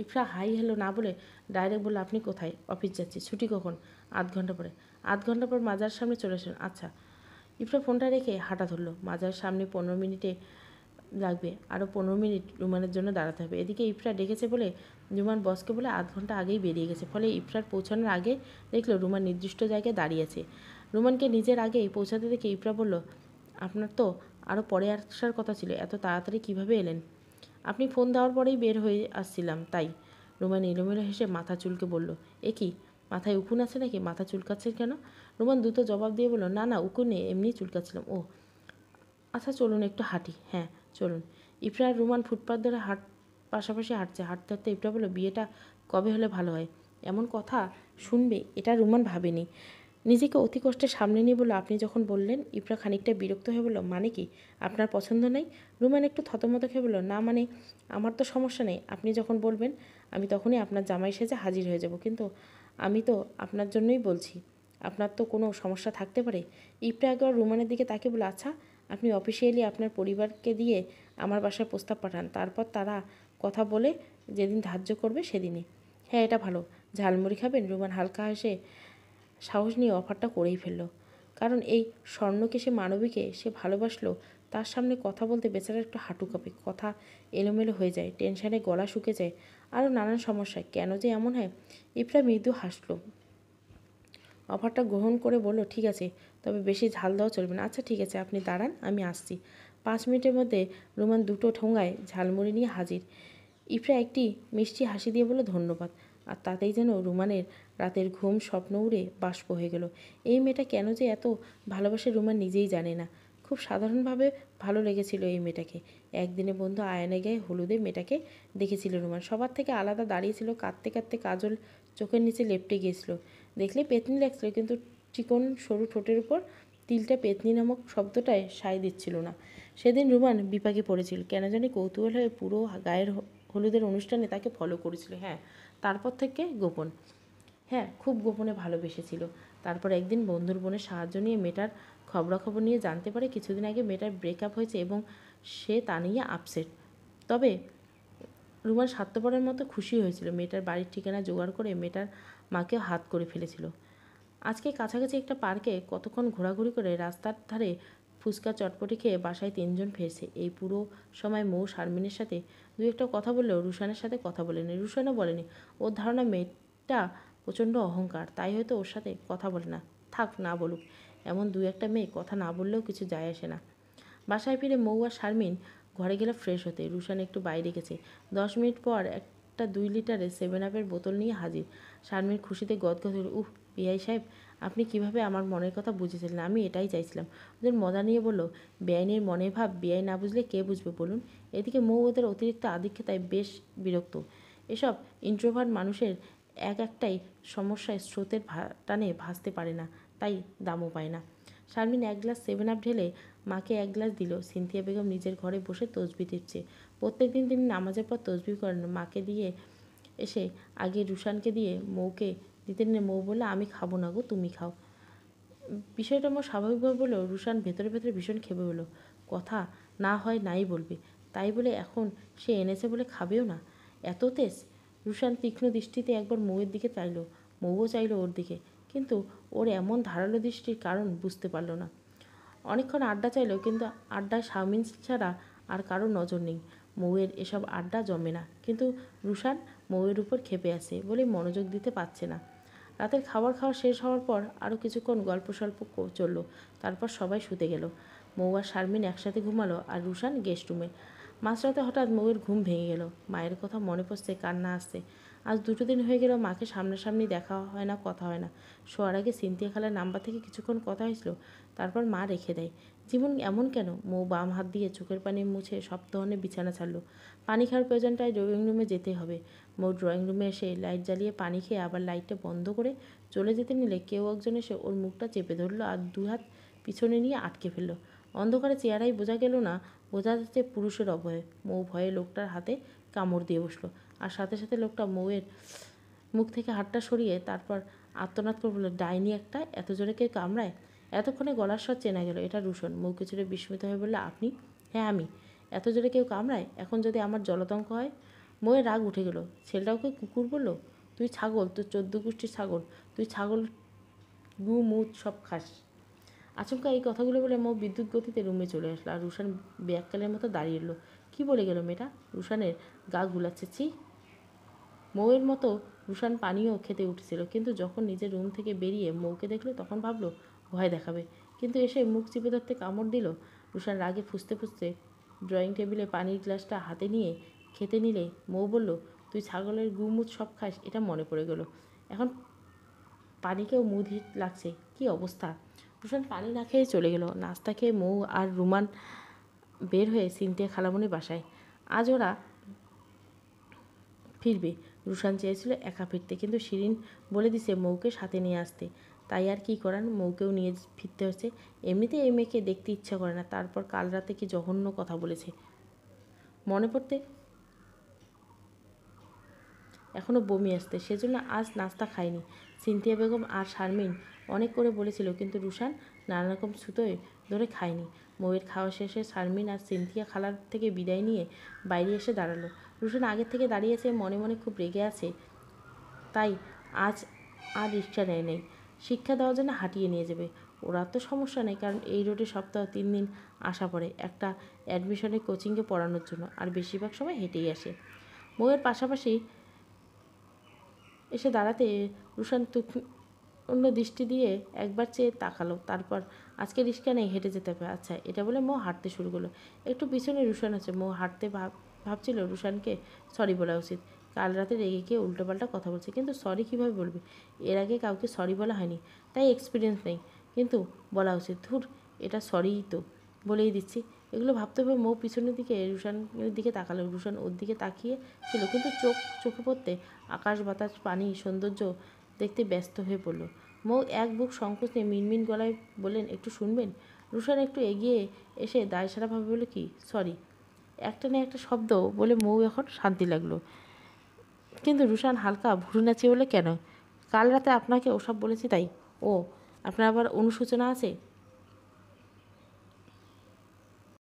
ইফরা হাই হ্যালো না বলে ডাইরেক্ট বলল, আপনি কোথায়? অফিস যাচ্ছি। ছুটি কখন? 8 ঘন্টা পরে। 8 ঘন্টা পর মাজার সামনে চলে আসেন? আচ্ছা। ইফরা ফোনটা রেখে হাঁটা ধরলো। মাজার সামনে 15 মিনিটে লাগবে, আরও 15 মিনিট রুমানের জন্য দাঁড়াতে হবে। এদিকে ইফরা ডেকেছে বলে রুমান বসকে বলে 8 ঘন্টা আগেই বেরিয়ে গেছে। ফলে ইফরার পৌঁছানোর আগে দেখলো রুমান নির্দিষ্ট জায়গায় দাঁড়িয়ে আছে। রুমানকে নিজের আগেই পৌঁছাতে দেখে ইফরা বলল, আপনার তো আরও পরে আসার কথা ছিল, এত তাড়াতাড়ি কিভাবে এলেন? আপনি ফোন দেওয়ার পরেই বের হয়ে আসছিলাম, তাই। রুমান এলোমেলো হেসে মাথা চুলকে বলল, এ কি, মাথায় উকুন আছে নাকি? মাথা চুলকাচ্ছেন কেন? রুমান দ্রুত জবাব দিয়ে বলল, না না, উকুন নেই, এমনিই চুলকাচ্ছিলাম। ও আচ্ছা, চলুন একটু হাঁটি। হ্যাঁ চলুন। ইফরা আর রুমান ফুটপাথ ধরে পাশাপাশি হাঁটছে। হাঁটতে হাঁটতে ইফরা বলল, বিয়েটা কবে হলে ভালো হয়? এমন কথা শুনবে এটা রুমান ভাবেনি। নিজেকে অতি কষ্টে সামনে নিয়ে বলল, আপনি যখন বললেন। ইফরা খানিকটা বিরক্ত হয়ে বলল, মানে কি, আপনার পছন্দ নেই? রুমান একটু থতমত খেয়ে বলল, না মানে আমার তো সমস্যা নেই, আপনি যখন বলবেন আমি তখনই আপনার জামাই সেজে হাজির হয়ে যাব। কিন্তু আমি তো আপনার জন্যই বলছি, আপনার তো কোনো সমস্যা থাকতে পারে? ইফরা একবার রুমানের দিকে তাকে বলে, আচ্ছা আপনি অফিসিয়ালি আপনার পরিবারকে দিয়ে আমার বাসায় প্রস্তাব পাঠান, তারপর তারা কথা বলে যেদিন ধার্য করবে সেদিনই। হ্যাঁ এটা ভালো। ঝালমুড়ি খাবেন? রুমান হালকা হেসে সাহস নিয়ে অফারটা করেই ফেলল। কারণ এই স্বর্ণকে, সে মানবীকে সে ভালোবাসলো, তার সামনে কথা বলতে বেচারার একটু হাঁটু কাঁপে, কথা এলোমেলো হয়ে যায়, টেনশনে গলা শুকে যায়, আরও নানান সমস্যায়। কেন যে এমন হয়? ইফরা মৃদু হাসলো, অফারটা গ্রহণ করে বলল, ঠিক আছে, তবে বেশি ঝাল দেওয়া চলবে না। আচ্ছা ঠিক আছে, আপনি দাঁড়ান, আমি আসছি। 5 মিনিটের মধ্যে রুমান 2টো ঠোঙায় ঝালমুড়ি নিয়ে হাজির। ইফরা একটি মিষ্টি হাসি দিয়ে বলল, ধন্যবাদ। আর তাতেই যেন রুমানের রাতের ঘুম স্বপ্ন উড়ে বাষ্প হয়ে গেল। এই মেয়েটা কেন যে এত ভালোবাসে রুমান নিজেই জানে না। খুব সাধারণভাবে ভালো লেগেছিল এই মেয়েটাকে। একদিনে বন্ধু আয়নায় গায়ে হলুদে মেয়েটাকে দেখেছিল রুমান। সবার থেকে আলাদা দাঁড়িয়েছিল, কাঁদতে কাঁদতে কাজল চোখের নিচে লেপটে গিয়েছিল। দেখলে পেতনি লাগছিল, কিন্তু চিকন সরু ঠোঁটের উপর তিলটা পেতনি নামক শব্দটায় সায় দিচ্ছিল না। সেদিন রুমান বিপাকে পড়েছিল, কেন জানি কৌতূহল হয়ে পুরো গায়ের হলুদের অনুষ্ঠানে তাকে ফলো করেছিল। হ্যাঁ, তারপর থেকে গোপন, হ্যাঁ খুব গোপনে ভালোবেসেছিল। তারপর একদিন বন্ধুর বোনের সাহায্য নিয়ে মেয়েটার খবরাখবর নিয়ে জানতে পারে কিছুদিন আগে মেয়েটার ব্রেকআপ হয়েছে এবং সে তা নিয়ে আপসেট। তবে রুমান স্বার্থপরের মতো খুশি হয়েছিল। মেয়েটার বাড়ির ঠিকানা জোগাড় করে মেয়েটার মাকেও হাত করে ফেলেছিল। আজকে কাছাকাছি একটা পার্কে কতক্ষণ ঘোরাঘুরি করে রাস্তার ধারে ফুচকা চটপটি খেয়ে বাসায় 3 জন ফিরছে। এই পুরো সময় মৌ শারমিনের সাথে দু একটা কথা বললেও রুশানের সাথে কথা বলেনি। রুশানও বলেনি। ওর ধারণা মেয়েটা প্রচণ্ড অহংকার, তাই হয়তো ওর সাথে কথা বলে না। থাক, না বলুক। এমন 2-1টা মেয়ে কথা না বললেও কিছু যায় আসে না। বাসায় ফিরে মৌ আর শারমিন ঘরে গেলে ফ্রেশ হতে। রুশান একটু বাইরে গেছে। 10 মিনিট পর একটা 2 লিটারের 7-আপের বোতল নিয়ে হাজির। শারমিন খুশিতে গদগদ হল, উহ বিআই সাহেব, আপনি কিভাবে আমার মনের কথা বুঝেছিলেন? আমি এটাই চাইছিলাম। ওদের মজা নিয়ে বলল, বেআইনের মনের ভাব বিআই না বুঝলে কে বুঝবে বলুন? এদিকে মৌ ওদের অতিরিক্ত আধিক্যতায় বেশ বিরক্ত। এসব ইন্ট্রোভার্ট মানুষের একটাই সমস্যায় স্রোতের টানে ভাসতে পারে না, তাই দামও পায় না। শারমিন 1 গ্লাস 7-আপ ঢেলে মাকে 1 গ্লাস দিল। সিনথিয়া বেগম নিজের ঘরে বসে তসবি টিপছে। প্রত্যেকদিন তিনি নামাজের পর তসবি করেন। মাকে দিয়ে এসে আগে রুশানকে দিয়ে মৌকে দিতে নিয়ে মৌ বললে, আমি খাবো না গো, তুমি খাও। বিষয়টা আমার স্বাভাবিকভাবে বললেও রুশান ভেতরে ভেতরে ভীষণ ক্ষেপে হলো। কথা না হয় নাই বলবে, তাই বলে এখন সে এনেছে বলে খাবেও না? এত তেজ! রুশান তীক্ষ্ণ দৃষ্টিতে একবার মৌয়ের দিকে চাইল, মৌও চাইল ওর দিকে, কিন্তু ওর এমন ধারালো দৃষ্টির কারণ বুঝতে পারল না। অনেকক্ষণ আড্ডা চাইল, কিন্তু আড্ডায় শাওমিন ছাড়া আর কারো নজর নেই। মৌয়ের এসব আড্ডা জমে না, কিন্তু রুশান মৌয়ের উপর ক্ষেপে আছে বলে মনোযোগ দিতে পারছে না। রাতের খাবার খাওয়া শেষ হওয়ার পর আরও কিছুক্ষণ গল্প সল্প চলল। তারপর সবাই শুতে গেল। মৌ আর শারমিন একসাথে ঘুমালো আর রুশান গেস্ট রুমে। মাঝরাতে হঠাৎ মৌয়ের ঘুম ভেঙে গেল। মায়ের কথা মনে পড়ছে, কান্না আসছে। আজ 2 দিন হয়ে গেল মাকে সামনাসামনি দেখা হয় না, কথা হয় না। শোয়ার আগে সিনথিয়া খালার নাম্বার থেকে কিছুক্ষণ কথা হয়েছিল, তারপর মা রেখে দেয়। জীবন এমন কেন? মৌ বাম হাত দিয়ে চোখের পানি মুছে সপ্তাহনে বিছানা ছাড়লো। পানি খাওয়ার প্রয়োজনটায় ড্রয়িং রুমে যেতে হবে। মৌ ড্রয়িং রুমে এসে লাইট জ্বালিয়ে পানি খেয়ে আবার লাইটটা বন্ধ করে চলে যেতে নিলে কেউ একজন এসে ওর মুখটা চেপে ধরলো আর 2 হাত পিছনে নিয়ে আটকে ফেললো। অন্ধকারে চেহারায় বোঝা গেল না, বোঝা যাচ্ছে পুরুষের অভয়ে। মৌ ভয়ে লোকটার হাতে কামড় দিয়ে বসলো, আর সাথে সাথে লোকটা মৌয়ের মুখ থেকে হাতটা সরিয়ে তারপর আর্তনাদ করে বলল, ডাইনি একটা, এত জোরে কে কামড়ায়? এতক্ষণে গলার স্বর চেনা গেল, এটা রুশন। মৌ কিছুটা বিস্মিত হয়ে বললে, আপনি? হ্যাঁ আমি। এত জোরে কেউ কামড়ায়? এখন যদি আমার জলতঙ্ক হয়? মৌয়ের রাগ উঠে গেল। ছেলেটাকে কুকুর বললো? তুই ছাগল, তুই 14 গোষ্ঠীর ছাগল। তুই ছাগল গু মুত সব খাস। আচমকা এই কথাগুলো বলে মৌ বিদ্যুৎ গতিতে রুমে চলে আসলো, আর রুশান ব্যাককালের মতো দাঁড়িয়ে এলো। কী বলে গেল মেয়েটা? রুশানের গা গুলাচ্ছে। ছি! মৌয়ের মতো রুশান পানিও খেতে উঠেছিল, কিন্তু যখন নিজের রুম থেকে বেরিয়ে মৌকে দেখলো তখন ভাবলো ভয় দেখাবে, কিন্তু এসে মুখ চিপে ধরতে কামড় দিল। রুশান রাগে ফুঁসতে ফুঁসতে ড্রয়িং টেবিলে পানির গ্লাসটা হাতে নিয়ে খেতে নিলে মৌ বলল, তুই ছাগলের গুমুত সব খাস, এটা মনে পড়ে গেল। এখন পানিকেও মুধির লাগছে, কি অবস্থা! রুশান পানি না খেয়ে চলে গেল। নাস্তা খেয়ে মৌ আর রুমান বের হয়ে সিনথিয়া খালামণির বাসায়। আজ ওরা ফিরবে। রুশান চেয়েছিল একা ফিরতে, কিন্তু শিরিন বলে দিছে মৌকে সাথে নিয়ে আসতে। তাই আর কি করার, মৌকেও নিয়ে ফিরতে হচ্ছে। এমনিতে এই মেয়েকে দেখতে ইচ্ছা করে না, তারপর কাল রাতে কি জঘন্য কথা বলেছে মনে পড়তে এখনও বমি আসতে, সেজন্য আজ নাস্তা খায়নি। সিনথিয়া বেগম আর শারমিন অনেক করে বলেছিল, কিন্তু রুশান নানা রকম ছুতোয় ধরে খায়নি। মৌয়ের খাওয়া শেষে শারমিন আর সিনথিয়া খালার থেকে বিদায় নিয়ে বাইরে এসে দাঁড়ালো। রুশান আগের থেকে দাঁড়িয়েছে, মনে মনে খুব রেগে আছে, তাই আজ আর রিক্সা নেয় নেই। শিক্ষা দেওয়ার জন্য হাঁটিয়ে নিয়ে যাবে। ওরা তো সমস্যা নেই, কারণ এই রোডে সপ্তাহ 3 দিন আসা পড়ে একটা অ্যাডমিশনের কোচিংয়ে পড়ানোর জন্য, আর বেশিরভাগ সময় হেঁটেই আসে। মৌয়ের পাশাপাশি এসে দাঁড়াতে রুশান অন্য দৃষ্টি দিয়ে একবার চেয়ে তাকালো, তারপর আজকে রিক্সা নেই, হেঁটে যেতে হবে। আচ্ছা, এটা বলে মৌ হাঁটতে শুরু করলো। একটু পিছনে রুশান আছে। মৌ হাঁটতে ভাবছিল রুশানকে সরি বলা উচিত। কাল রাতে রেগে গিয়ে উল্টোপাল্টা কথা বলছে, কিন্তু সরি কীভাবে বলবে? এর আগে কাউকে সরি বলা হয়নি, তাই এক্সপিরিয়েন্স নেই, কিন্তু বলা উচিত। ধুর, এটা সরিই তো, বলেই দিচ্ছি। এগুলো ভাবতে হবে মৌ পিছনের দিকে রুশানের দিকে তাকালো। রুশান ওর দিকে তাকিয়ে ছিল, কিন্তু চোখে পড়তে আকাশ বাতাস পানি সৌন্দর্য দেখতে ব্যস্ত হয়ে পড়ল। মৌ এক বুক সংকোচ নিয়ে মিনমিন গলায় বললেন, একটু শুনবেন? রুশান একটু এগিয়ে এসে দায়সারাভাবে বলে, কি? সরি। একটা না একটা শব্দ বলে মৌ এখন শান্তি লাগলো, কিন্তু রুশান হালকা ভুরু নাচিয়ে বলে, কেন? কাল রাতে আপনাকে ওসব বলেছি তাই? ও, আপনার আবার অনুশোচনা আছে?